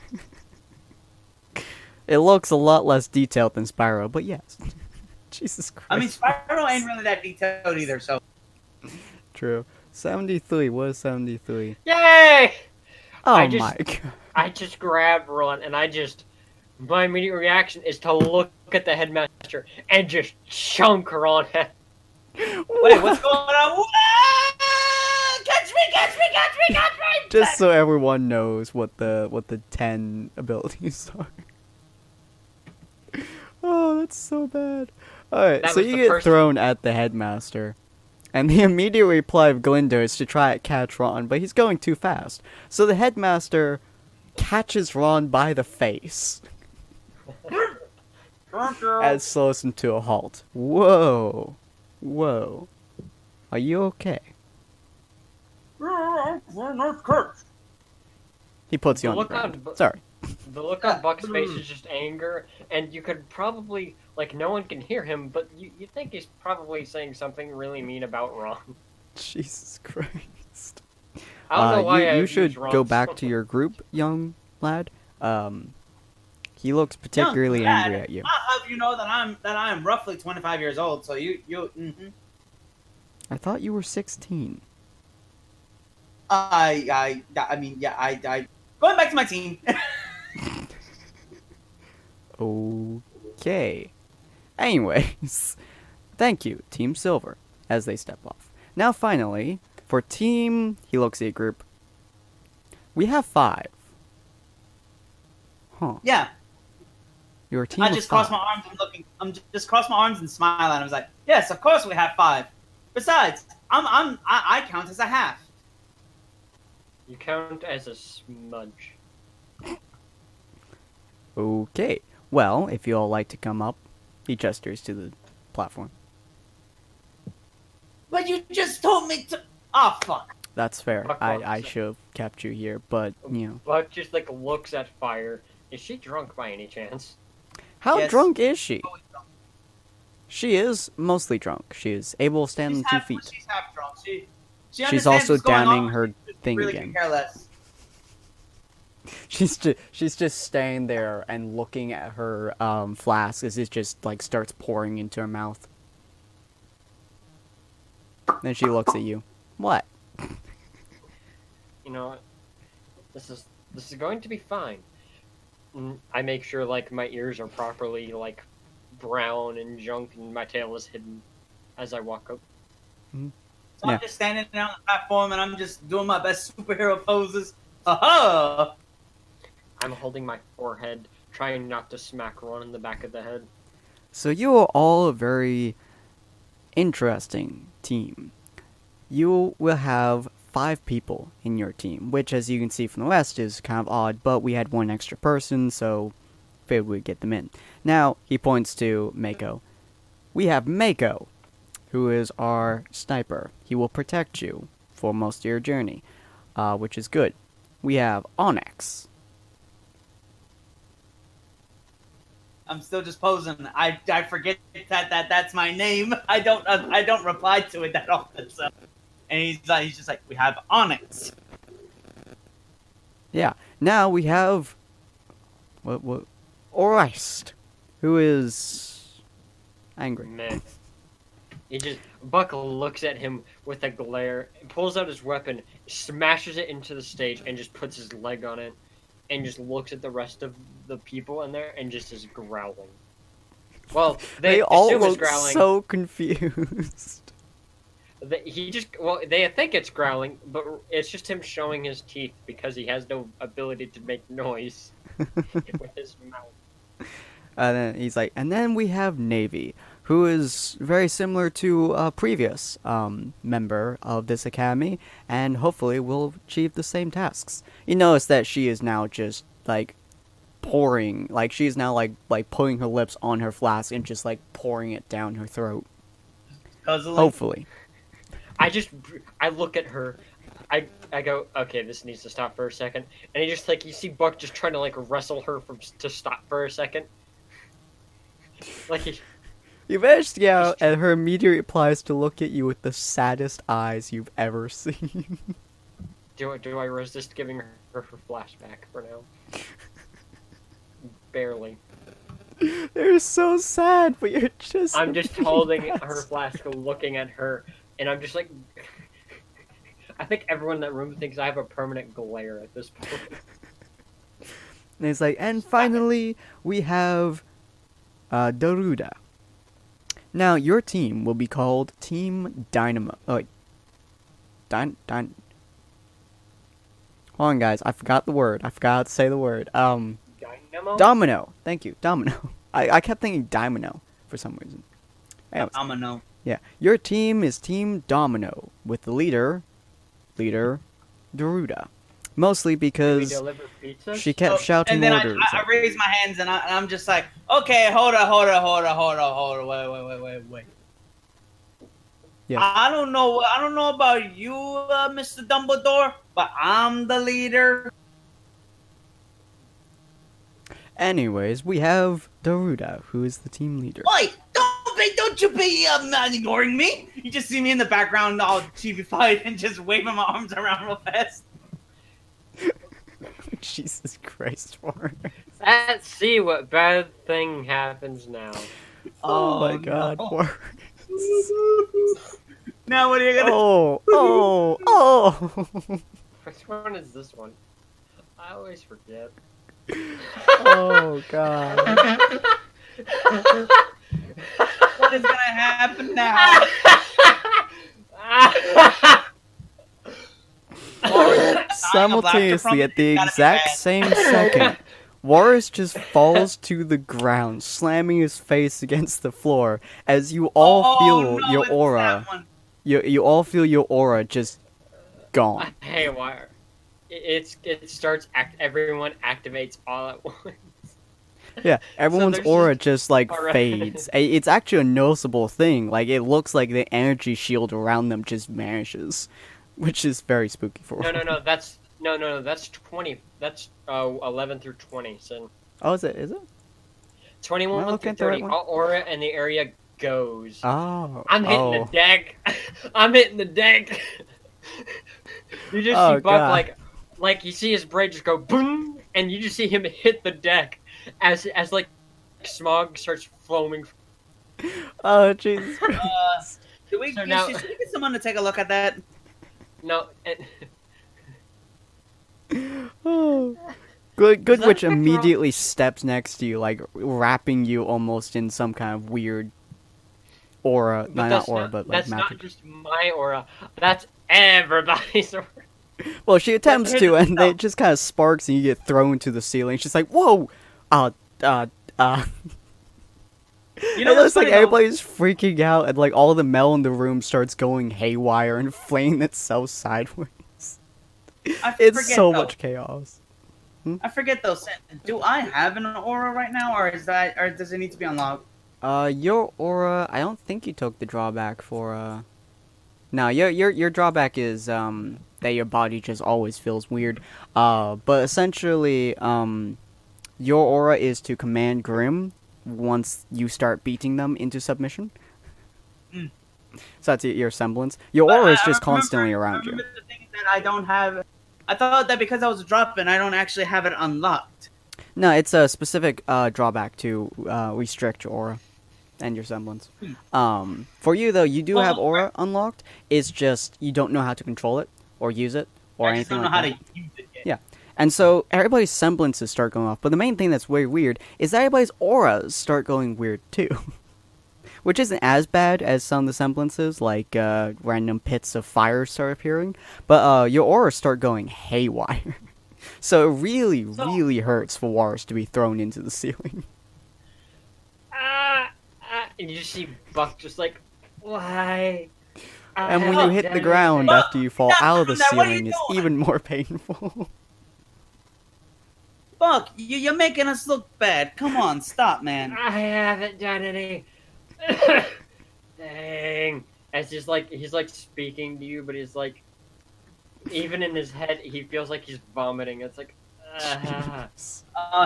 It looks a lot less detailed than Spyro, but yes. Jesus Christ. I mean, Spyro ain't really that detailed either, so. True. 73, what is 73? Yay! Oh I just- my god. I just grabbed Ron, and my immediate reaction is to look at the headmaster and just chunk her on him. Wait, what's going on? Catch me! Just so everyone knows what the 10 abilities are. Oh, that's so bad. Alright, That so was you the get first- thrown at the headmaster. And the immediate reply of Glinda is to try to catch Ron, but he's going too fast. So the headmaster catches Ron by the face and slows him to a halt. Whoa. Whoa. Are you okay? He puts you on the Look ground. on- Sorry. The look on Buck's face is just anger, and you could probably, like, no one can hear him, but you think he's probably saying something really mean about Ron. Jesus Christ. I don't know why you should go back to your group, young lad. He looks particularly angry at you. I'll have you know that I am roughly 25 years old, so you I thought you were 16. I mean, yeah, I going back to my team. Okay. Anyways, thank you, Team Silver, as they step off. Now, finally, for Team Helixia Group, we have 5. Huh. Yeah, Your team I of just crossed 5. my arms and looking. Just crossed my arms and smile, and I was like, yes, of course we have 5. Besides, I count as a half. You count as a smudge. Okay. Well, if you all like to come up, he gestures to the platform. But you just told me to. Oh fuck. That's fair. Buck I walks. should have kept you here, but, you know. Buck just, like, looks at Fire. Is she drunk by any chance? How Yes. drunk is she? She is mostly drunk. She is able to stand on 2 feet. She's half drunk. She She's understands also what's going downing on, her but she thing really again. could care less. She's just staying there and looking at her flask as it just like starts pouring into her mouth. Then she looks at you. What? You know what? This is going to be fine. I make sure, like, my ears are properly, like, brown and junk, and my tail is hidden as I walk up. So Yeah. I'm just standing there on the platform and I'm just doing my best superhero poses. Aha! I'm holding my forehead, trying not to smack Ron in the back of the head. So you are all a very interesting team. You will have 5 people in your team, which, as you can see from the rest, is kind of odd, but we had 1 extra person, so figured we'd get them in. Now, he points to Mako. We have Mako, who is our sniper. He will protect you for most of your journey, which is good. We have Onyx. I'm still just posing. I forget that's my name. I don't reply to it that often. So, and he's just like, we have Onyx. Yeah. Now we have what Orist, who is angry. Man. Buck looks at him with a glare, pulls out his weapon, smashes it into the stage, and just puts his leg on it, and just looks at the rest of the people in there, and just is growling. Well, They assume all it's look growling. so confused. They think it's growling, but it's just him showing his teeth because he has no ability to make noise with his mouth. And then he's like, and then we have Navy, who is very similar to a previous member of this academy, and hopefully will achieve the same tasks. You notice that she is now just like pouring, like she's now like putting her lips on her flask and just like pouring it down her throat. Guzzling. Hopefully. I look at her. I go, okay, this needs to stop for a second. And you see Buck just trying to like wrestle her to stop for a second. Like You managed to get out, and her immediate reply is to look at you with the saddest eyes you've ever seen. Do I resist giving her her flashback for now? Barely. They're so sad, but you're just... I'm just holding her flask, looking at her, and I'm just like... I think everyone in that room thinks I have a permanent glare at this point. And it's like, and finally, we have Daruda. Now, your team will be called Team Dynamo. Oh, wait. Hold on, guys. I forgot the word. I forgot to say the word. Dynamo? Domino. Thank you. Domino. I kept thinking Domino for some reason. Anyways, Domino. yeah. Your team is Team Domino, with the leader Daruda. Mostly because she kept shouting and then orders. I raise my hands and I'm just like, okay, hold on, wait. Yeah. I don't know about you, Mr. Dumbledore, but I'm the leader. Anyways, we have Daruda, who is the team leader. Oi, don't you be not ignoring me. You just see me in the background all TV-fied and just waving my arms around real fast. Jesus Christ, Warren. Let's see what bad thing happens now. Oh my God, no. Warren. Now what are you gonna Oh! Which one is this one? I always forget. Oh God. What is gonna happen now? Simultaneously, at the exact same second, Warris just falls to the ground, slamming his face against the floor, as you all feel your aura. You all feel your aura just gone. Haywire. It starts everyone activates all at once. Yeah, everyone's there's aura just like Alright. fades. It's actually a noticeable thing. Like it looks like the energy shield around them just vanishes, which is very spooky for No, them. that's 20. That's 11 through 20. So Oh, is it? 21 Am I looking through at the right 30. one? All aura in the area goes. Oh. I'm hitting the deck. I'm hitting the deck. You just Oh, see Buck God. like you see his brain just go boom, and you just see him hit the deck as like smog starts foaming. Oh, Jesus. Should we So now- get someone to take a look at that? No, Oh. Good that Witch picture on- immediately steps next to you, like wrapping you almost in some kind of weird aura. but Not that's aura, not, but like that's magic. not just my aura. That's everybody's aura. Well, she attempts here's to, the and thing. it just kind of sparks, and you get thrown to the ceiling. She's like, "Whoa, You know, what's it's like funny, though? everybody's freaking out, and like all the metal in the room starts going haywire and flinging itself sideways. I It's forget, so though. much chaos. I forget though. Do I have an aura right now, or does it need to be unlocked? Your aura, I don't think you took the drawback for. No, your drawback is that your body just always feels weird. But essentially, your aura is to command Grim once you start beating them into submission. Mm. So that's your semblance. Your But aura is I just remember- constantly around I you. remember the thing that I don't have. I thought that because I was dropping, I don't actually have it unlocked. No, it's a specific drawback to restrict your aura and your semblance. For you though, you do have aura unlocked. It's just you don't know how to control it or use it or I just anything don't know like how that. to use it yet. Yeah. And so everybody's semblances start going off. But the main thing that's very weird is that everybody's auras start going weird too. Which isn't as bad as some of the semblances, like random pits of fire start appearing. But your auras start going haywire. So it really hurts for Warris to be thrown into the ceiling. And you just see Buck just like, why? And when you hit the ground after you fall out of the ceiling, it's even more painful. Buck, you're making us look bad. Come on, stop, man. I haven't done any. Dang. It's just like, he's like speaking to you, but he's like, even in his head, he feels like he's vomiting. It's like,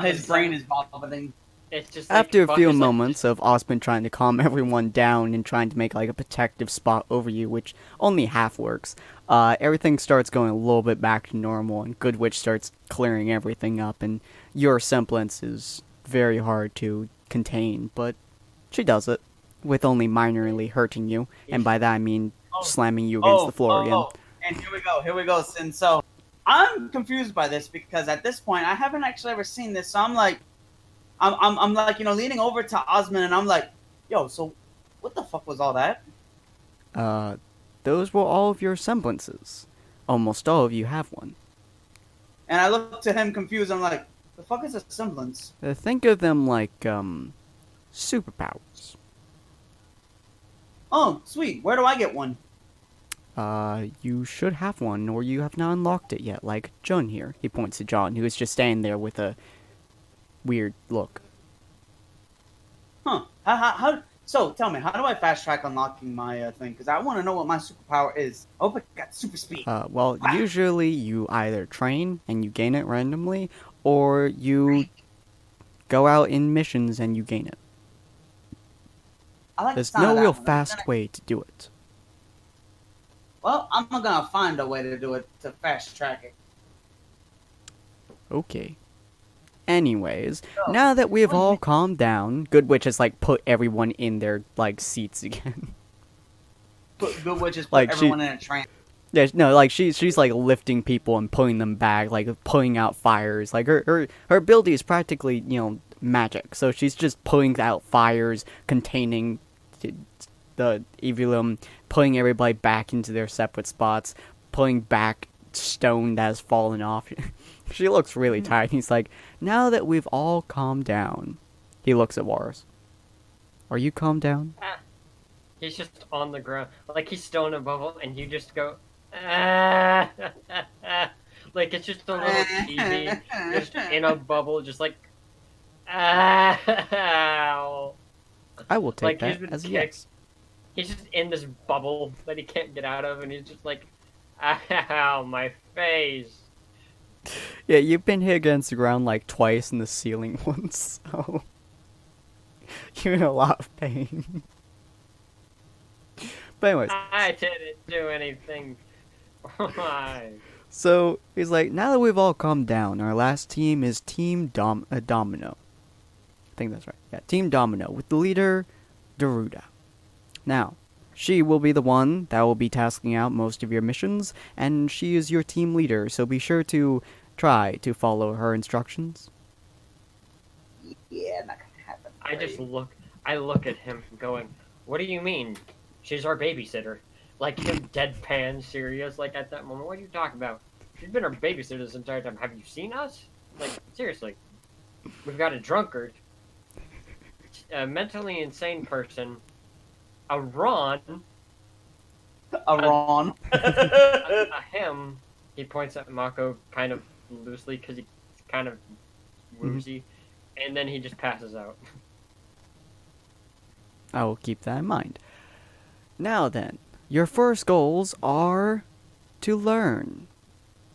his brain is vomiting. It's just like, After a Buck few is like, moments of Osmond trying to calm everyone down and trying to make like a protective spot over you, which only half works, everything starts going a little bit back to normal, and Goodwitch starts clearing everything up, and your semblance is very hard to contain, but she does it, with only minorly hurting you, and by that I mean slamming you against the floor again. And here we go, Sin. So, I'm confused by this, because at this point, I haven't actually ever seen this, so I'm like, leaning over to Osmond, and I'm like, yo, so what the fuck was all that? Those were all of your semblances. Almost all of you have one. And I look to him confused, I'm like, the fuck is a semblance? Think of them like, superpowers. Oh, sweet. Where do I get one? You should have one, or you have not unlocked it yet, like John here. He points to John, who is just standing there with a weird look. Huh. So, tell me, how do I fast track unlocking my thing? Because I want to know what my superpower is. I hope I got super speed. Well, usually you either train and you gain it randomly, or you go out in missions and you gain it. I like There's the sound no of that real one. fast way to do it. Well, I'm gonna find a way to do it to fast track it. Okay. Anyways, now that we've all calmed down, Goodwitch has like put everyone in their like seats again. Goodwitch just put Like, everyone in a trance. Yeah, no, like she's like lifting people and pulling them back, like putting out fires. Like her ability is practically, magic. So she's just putting out fires, containing the Evilum, putting everybody back into their separate spots, pulling back stone that has fallen off. She looks really tired. He's like, now that we've all calmed down, he looks at Walrus. Are you calmed down? he's just on the ground. Like, he's still in a bubble, and you just go, like, it's just a little TV, just in a bubble, just like, ow. I will take Like, that as a yes. He's just in this bubble that he can't get out of, and he's just like, ow, my face. Yeah, you've been hit against the ground like twice in the ceiling once, so you're in a lot of pain. But anyways, I didn't do anything. Why? So he's like, now that we've all calmed down, our last team is Team Domino. I think that's right. Yeah, Team Domino with the leader, Daruda. Now, she will be the one that will be tasking out most of your missions, and she is your team leader, so be sure to try to follow her instructions. Yeah, not gonna happen. I look at him going, what do you mean? She's our babysitter. Like, him deadpan serious, like, at that moment. What are you talking about? She's been our babysitter this entire time. Have you seen us? Like, seriously. We've got a drunkard, a mentally insane person, a Ron. A him. He points at Mako kind of loosely because he's kind of woozy. And then he just passes out. I will keep that in mind. Now then, your first goals are to learn.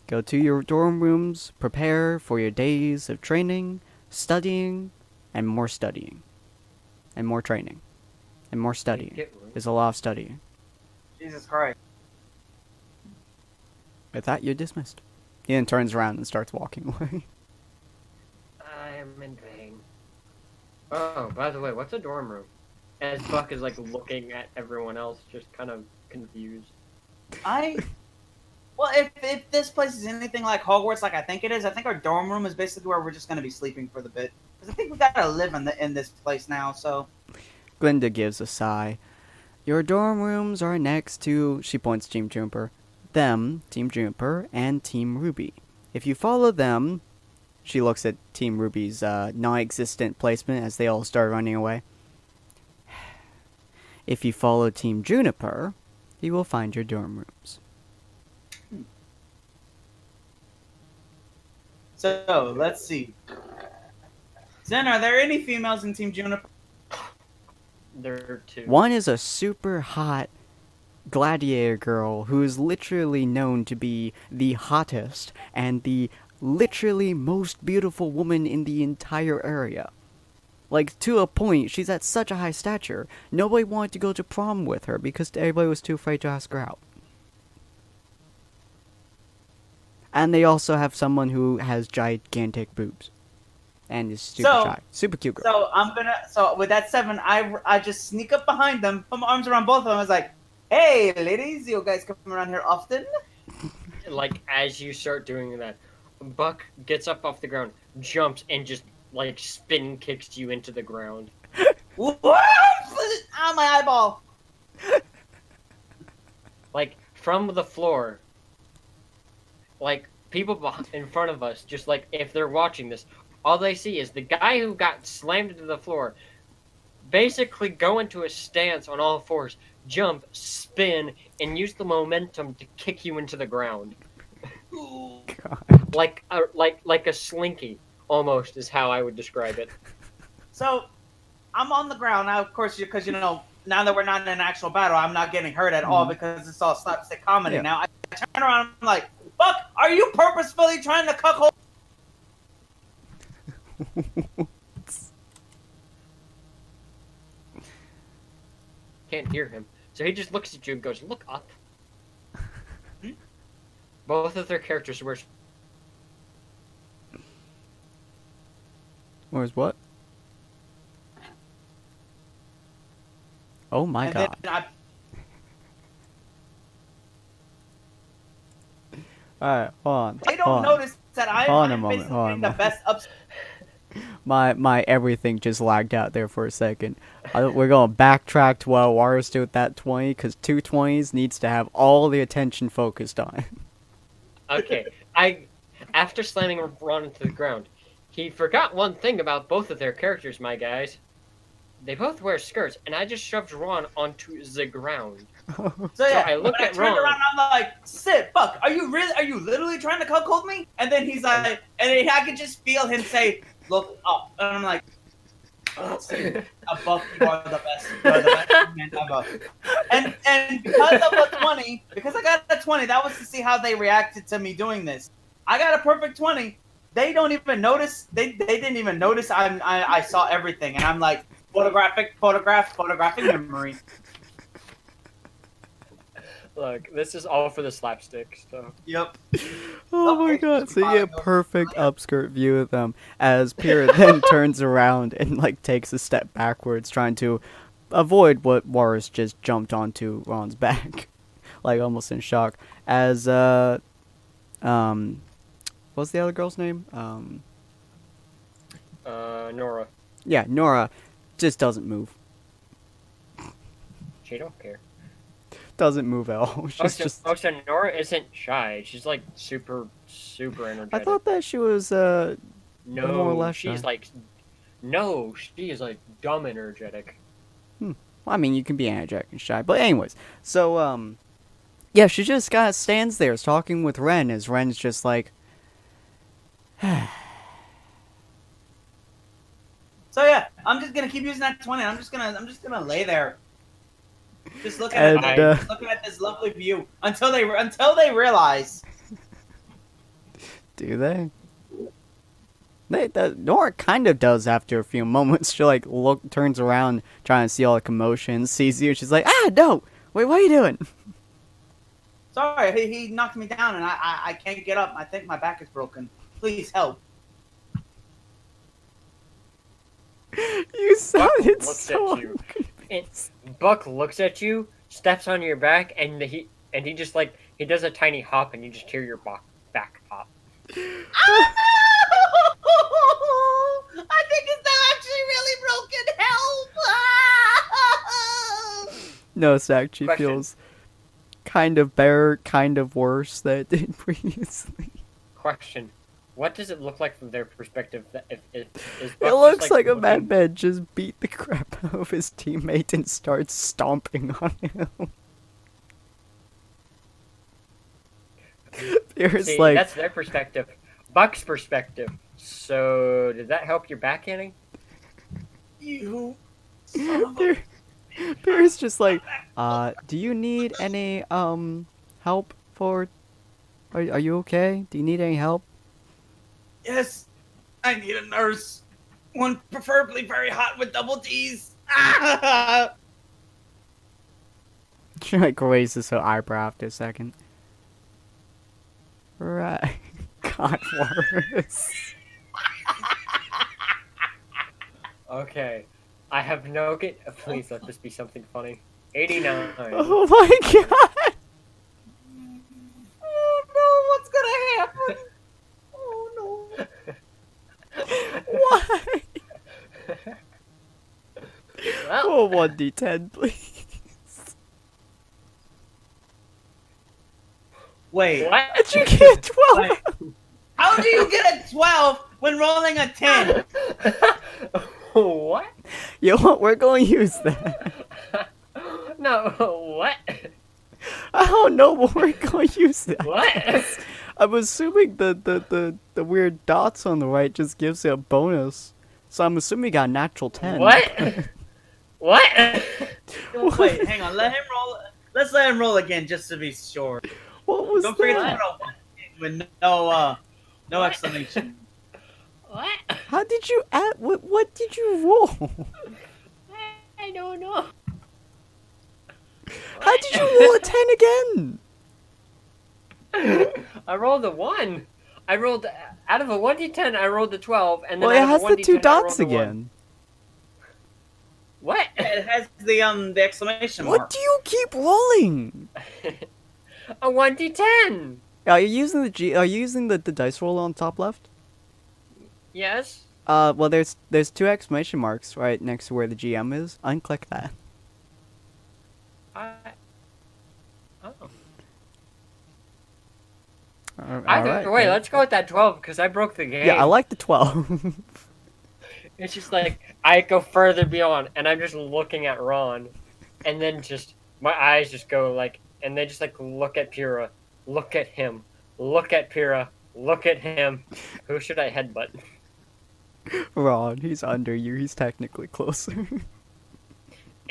Go to your dorm rooms, prepare for your days of training, studying, and more studying. And more training. And more studying. There's a lot of studying. Jesus Christ. With that, you're dismissed. He then turns around and starts walking away. I'm in pain. Oh, by the way, what's a dorm room? As Buck is, like, looking at everyone else, just kind of confused. Well, if this place is anything like Hogwarts, like I think it is, I think our dorm room is basically where we're just going to be sleeping for the bit. Because I think we got to live in this place now, so... Glinda gives a sigh. Your dorm rooms are next to, she points to Team Juniper, them, Team Juniper, and Team Ruby. If you follow them, she looks at Team Ruby's non-existent placement as they all start running away. If you follow Team Juniper, you will find your dorm rooms. So, let's see. Zen, are there any females in Team Juniper? There are 2. One is a super hot gladiator girl who is literally known to be the hottest and the literally most beautiful woman in the entire area. Like, to a point, she's at such a high stature, nobody wanted to go to prom with her because everybody was too afraid to ask her out. And they also have someone who has gigantic boobs. And is super shy. Super cute girl. So with that 7, I just sneak up behind them, put my arms around both of them. I was like, hey, ladies, you guys come around here often? Like, as you start doing that, Buck gets up off the ground, jumps, and just, like, spin kicks you into the ground. What? Ow, my eyeball. Like, from the floor. Like, people in front of us, just like, if they're watching this, all they see is the guy who got slammed into the floor basically go into a stance on all fours, jump, spin, and use the momentum to kick you into the ground. God. Like a slinky, almost, is how I would describe it. So, I'm on the ground now, of course, because, now that we're not in an actual battle, I'm not getting hurt at all because it's all slapstick comedy. Yeah. Now, I turn around and I'm like, Buck, are you purposefully trying to cuckold? Can't hear him. So he just looks at you and goes, look up. Both of their characters were... Where's what? Oh my god. Alright, hold on. They don't notice that I'm basically the best ups. My everything just lagged out there for a second. We're going to backtrack to what Warriors do with that 20, because 2 20s needs to have all the attention focused on. Okay, after slamming Ron into the ground, he forgot one thing about both of their characters, my guys. They both wear skirts, and I just shoved Ron onto the ground. So yeah, I look at turned Ron. around and I'm like, "Sit, Buck, are you literally trying to cuckold me?" And then he's like, and I could just feel him say, "Look up," and I'm like, "Buck, you are the best. You are the best man ever." And because of a 20, because I got a 20, that was to see how they reacted to me doing this. I got a perfect 20. They don't even notice. They didn't even notice. I saw everything, and I'm like, photographic memory. Look, this is all for the slapstick stuff. Yep. Oh my god, so you get a perfect upskirt view of them as Pyrrha then turns around and like takes a step backwards, trying to avoid what Warris just jumped onto Ron's back. Like almost in shock. As what's the other girl's name? Nora. Yeah, Nora just doesn't move. She don't care. Doesn't move at all. She's so Nora isn't shy. She's like super energetic. I thought that she was more or less she's shy. like, no, she is like dumb energetic. Well, I mean, you can be energetic and shy, but anyways, so yeah, she just kind of stands there talking with Ren as Ren's just like. So yeah, I'm just gonna keep using that 20. I'm just gonna lay there, just looking at this lovely view until they realize. Do they? Nora kind of does after a few moments. She like turns around, trying to see all the commotion, sees you, and she's like, no! Wait, what are you doing? Sorry, he knocked me down, and I can't get up. I think my back is broken. Please help. You sounded Buck looks so at you. And Buck looks at you, steps on your back, and he just like he does a tiny hop, and you just hear your back pop. Oh, I think it's actually really broken. Help! No, it actually Question. feels kind of better, kind of worse than it did previously. Question: What does it look like from their perspective? Is It Buck looks just, like a looking- madman just beat the crap out of his teammate and starts stomping on him. There's See, like that's their perspective. Buck's perspective. So, did that help your backhanding? You. there, there's just like, do you need any help for? Are you okay? Do you need any help? Yes, I need a nurse. One preferably very hot with double D's. Ah! She like raises her eyebrow after a second. Right. God worse. Okay. I have no please let this be something funny. 89. Oh my god! Oh no, what's gonna happen? Oh no. Why? Well, Oh, 1d10, please. Wait, what? How'd you get 12? Wait. How do you get a 12 when rolling a 10? What? You know what? We're going to use that. No, what? I don't know, but we're going to use that. What? I'm assuming the weird dots on the right just gives you a bonus. So I'm assuming you got a natural 10. What? What? Wait, hang on. Let him roll. Let's let him roll again just to be sure. What was Don't forget to that? put a 1 with no What? exclamation. What? How did you add? What did you roll? I don't know. How did you roll a 10 again? I rolled a 1. I rolled out of a 1d10. I rolled a 12, and then Well, it out has of a the 2 1d10, I dots rolled a 1. again. What? It has the exclamation What mark. do you keep rolling? A 1d10. Are you using the G? Are you using the dice roll on top left? Yes. Well, there's 2 exclamation marks right next to where the GM is. Unclick that. Oh. Alright, Either way, let's go with that 12 because I broke the game. Yeah, I like the 12. It's just like I go further beyond, and I'm just looking at Ron, and then just my eyes just go like, and they just like look at Pyrrha, look at him, look at Pyrrha, look at him. Who should I headbutt? Ron, he's under you. He's technically closer.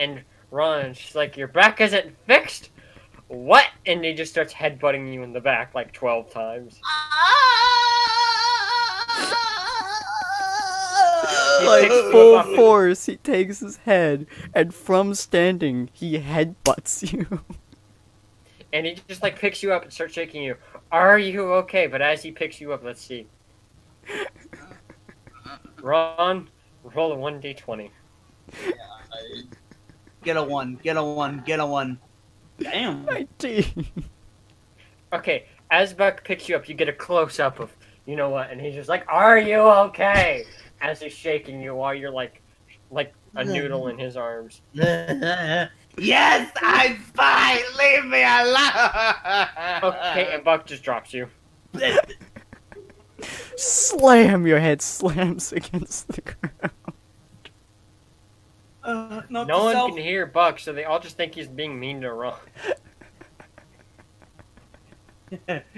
And Ron, she's like, your back isn't fixed. What? And he just starts headbutting you in the back like 12 times. Like picks you full up. force, he takes his head, and from standing, he headbutts you. And he just like picks you up and starts shaking you. Are you okay? But as he picks you up, let's see. Ron, roll a 1d20. Get a 1. Get a 1. Get a 1. Damn. 19. Okay, as Buck picks you up, you get a close up of, you know what, and he's just like, "Are you okay?" As he's shaking you while you're like a noodle in his arms. Yes, I'm fine. Leave me alone. Okay, and Buck just drops you. Slam! Your head slams against the ground. Note No to one self, can hear Buck, so they all just think he's being mean to Ron.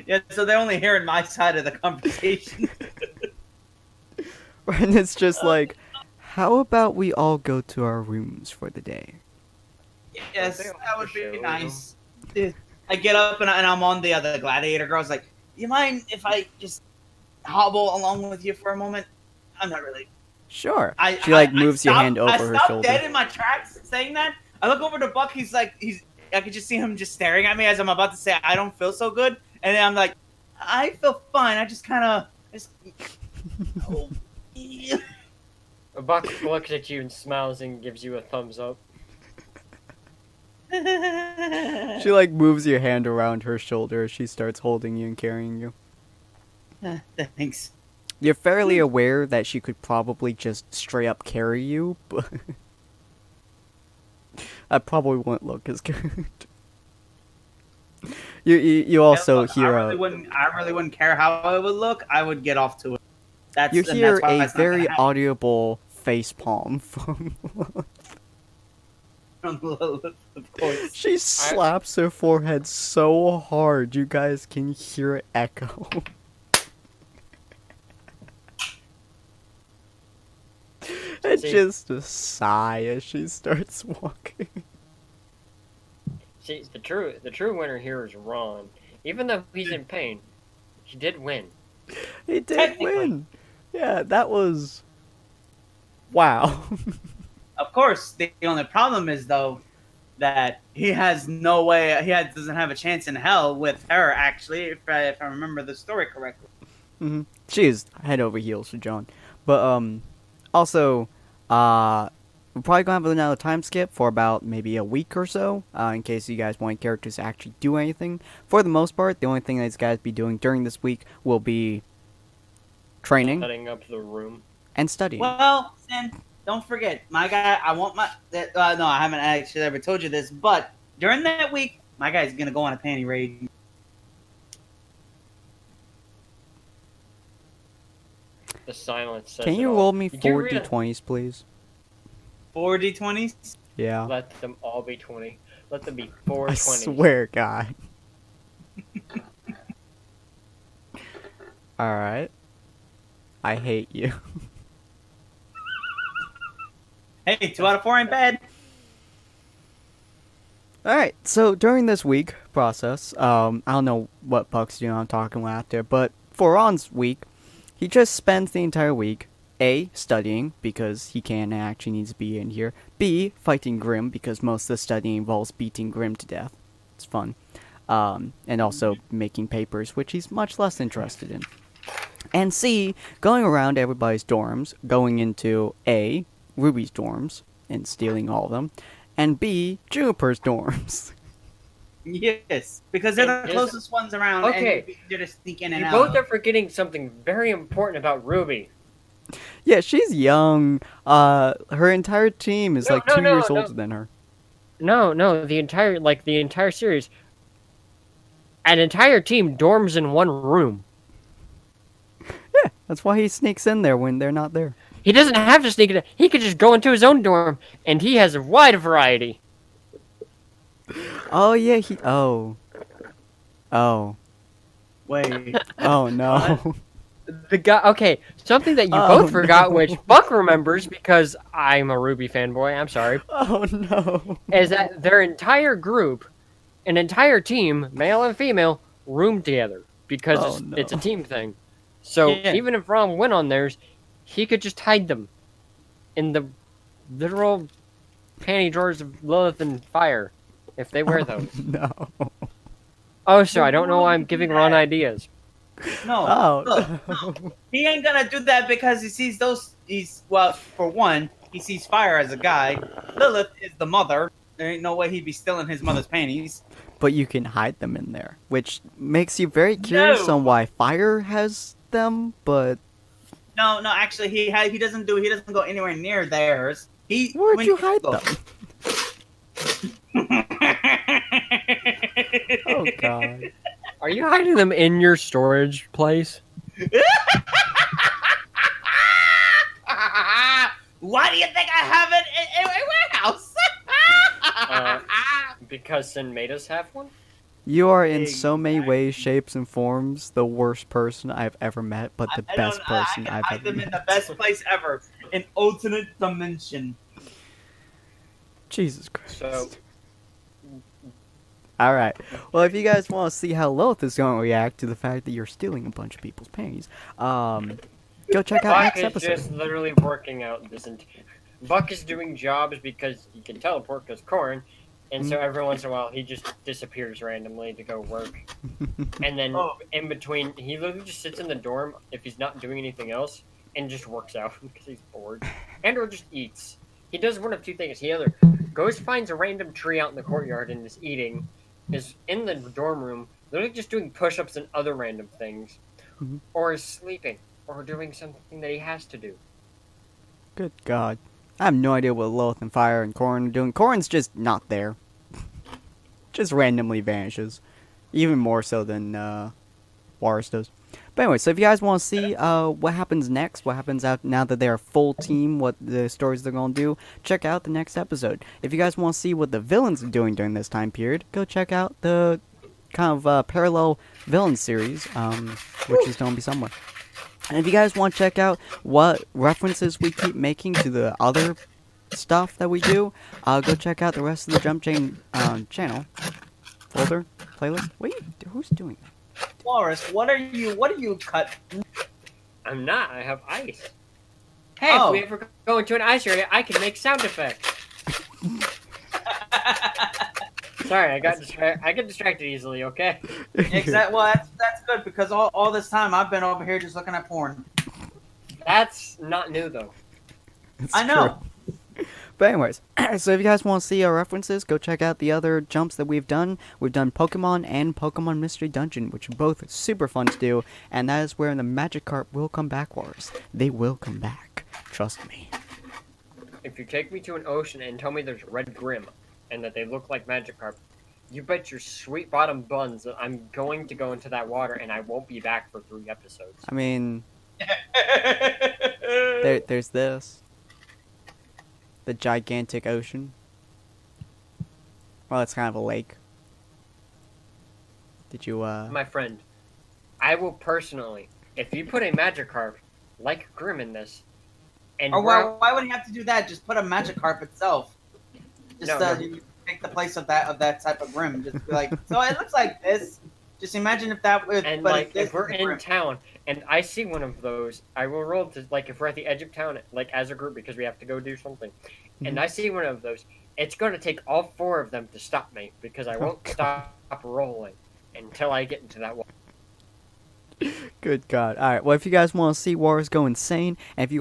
Yeah, so they're only hearing my side of the conversation. And it's just like, how about we all go to our rooms for the day? Yes, They that would show be them. nice. I get up and I'm on the other gladiator girl's like, you mind if I just hobble along with you for a moment? I'm not really. Sure. She like moves your hand over I her stopped shoulder. dead in my tracks saying that. I look over to Buck. I could just see him just staring at me as I'm about to say I don't feel so good, and then I'm like, I feel fine. I just kind of oh. Buck looks at you and smiles and gives you a thumbs up. She like moves your hand around her shoulder as she starts holding you and carrying you. Thanks. You're fairly aware that she could probably just straight up carry you, but that probably wouldn't look as good. You also Look, hear I really wouldn't care how it would look. I would get off to it. you hear why a it's not very gonna happen. audible facepalm from Of course. She slaps her forehead so hard you guys can hear it echo. And just a sigh as she starts walking. See, the true winner here is Ron. Even though he's in pain, he did win. He did win. Yeah, that was... Wow. Of course, the only problem is, though, that he has no way, doesn't have a chance in hell with her, actually, if I remember the story correctly. Mm-hmm. She is head over heels for John. But, also, we're probably gonna have another time skip for about maybe a week or so, in case you guys want characters to actually do anything. For the most part, the only thing that these guys be doing during this week will be training, Setting up the room, and studying. Well, and don't forget, my guy, no, I haven't actually ever told you this, but during that week, my guy's gonna go on a panty raid. the silence says Can it you all. roll me Did you 4 read it? d20s, please? 4 d20s? Yeah. Let them all be 20. Let them be 4 I 20s. swear, God. Alright. I hate you. Hey, 2 out of 4 ain't bad. Alright, so during this week process, I don't know what Buck's doing, I'm talking about out there, but for Ron's week, he just spends the entire week, A, studying, because he can and actually needs to be in here, B, fighting Grim, because most of the studying involves beating Grim to death. It's fun. And also making papers, which he's much less interested in. And C, going around everybody's dorms, going into A, Ruby's dorms, and stealing all of them, and B, Juniper's dorms. Yes, because they're the closest ones around, Okay. and you're just sneak in and You out. both are forgetting something very important about Ruby. Yeah, she's young. Her entire team is No, like no, 2 no, years no. older than her. No, the entire series, an entire team dorms in one room. Yeah, that's why he sneaks in there when they're not there. He doesn't have to sneak it. He could just go into his own dorm, and he has a wide variety. Oh, yeah, Oh. Wait. Oh, no. The guy. Okay, something that you Oh, both forgot, no. which Buck remembers because I'm a Ruby fanboy. I'm sorry. Oh, no. Is that their entire group, an entire team, male and female, room together because Oh, no. it's a team thing. So Yeah. even if Ron went on theirs, he could just hide them in the literal panty drawers of Lilith and Fire if they wear those. No. Oh, so I don't know why I'm giving Ron ideas. No, Oh, look, he ain't gonna do that because he sees those. Well, for one, he sees Fire as a guy. Lilith is the mother. There ain't no way he'd be stealing his mother's panties. But you can hide them in there, which makes you very curious No. on why Fire has them, but... No, actually, he doesn't go anywhere near theirs. Where'd you hide them? Oh, God. Are you hiding them in your storage place? Why do you think I have it in a warehouse? Because Sin made us have one? You are in so many ways, shapes, and forms the worst person I've ever met, but the best person I've hide ever them met. in the best place ever, an alternate dimension. Jesus Christ. So, Alright. Well, if you guys want to see how Lilith is going to react to the fact that you're stealing a bunch of people's panties, go check out Buck next is episode. just literally working out this Buck is doing jobs because he can teleport because Corn, and so every once in a while he just disappears randomly to go work. And then in between, he literally just sits in the dorm if he's not doing anything else and just works out because he's bored. And or just eats. He does one of two things. He either goes finds a random tree out in the courtyard and is eating, is in the dorm room, literally just doing push-ups and other random things, or is sleeping, or doing something that he has to do. Good God. I have no idea what Lilith and Fire and Corn are doing. Corn's just not there. Just randomly vanishes. Even more so than Walrus does. But anyway, so if you guys want to see what happens next, what happens out now that they're a full team, what the stories they're going to do, check out the next episode. If you guys want to see what the villains are doing during this time period, go check out the kind of parallel villain series, which is going to be somewhere. And if you guys want to check out what references we keep making to the other stuff that we do, go check out the rest of the Jumpchain channel folder playlist. Wait, who's doing that? Walrus, what are you cut? I'm not. I have ice. Hey, If we ever go into an ice area, I can make sound effects. Sorry, I get distracted easily. Okay. Well, that's good because all this time I've been over here just looking at porn. That's not new though. It's I know. true. But anyways, so if you guys want to see our references, go check out the other jumps that we've done. We've done Pokemon and Pokemon Mystery Dungeon, which are both super fun to do, and that is where the Magikarp will come back, Wars. They will come back. Trust me. If you take me to an ocean and tell me there's red Grim, and that they look like Magikarp, you bet your sweet bottom buns that I'm going to go into that water and I won't be back for 3 episodes. I mean, there's this. The gigantic ocean. Well, it's kind of a lake. Did you, My friend, I will personally, if you put a Magikarp like Grim in this, and Or why would he have to do that? Just put a Magikarp itself. Just No. You take the place of that type of Grim. Just be like, so it looks like this. Just imagine if that would. And but like, this if we're is in Grim. town and I see one of those, I will roll to like if we're at the edge of town, like as a group because we have to go do something, and I see one of those, it's going to take all 4 of them to stop me because I won't stop rolling until I get into that water. Good God. Alright, well, if you guys want to see Warriors go insane, and if you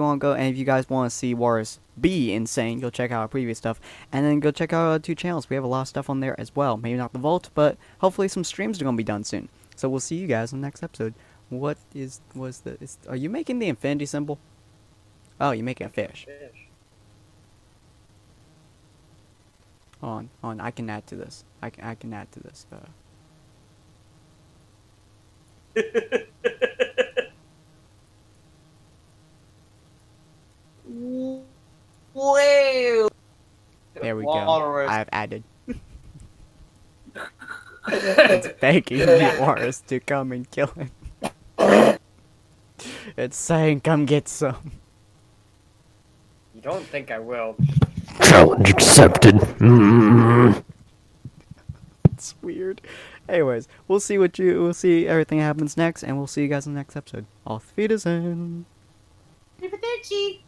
guys want to see Warriors be insane, go check out our previous stuff, and then go check out our 2 channels. We have a lot of stuff on there as well. Maybe not the vault, but hopefully some streams are going to be done soon. So we'll see you guys in the next episode. Are you making the infinity symbol? Oh, you're making a fish. Hold on, I can add to this. I can add to this. Whoa! There we Walrus. go. I've added. It's begging the Walrus to come and kill him. It's saying, come get some. You don't think I will? Challenge accepted. It's weird. Anyways, we'll see everything that happens next, and we'll see you guys in the next episode. Auf Wiedersehen. Arrivederci.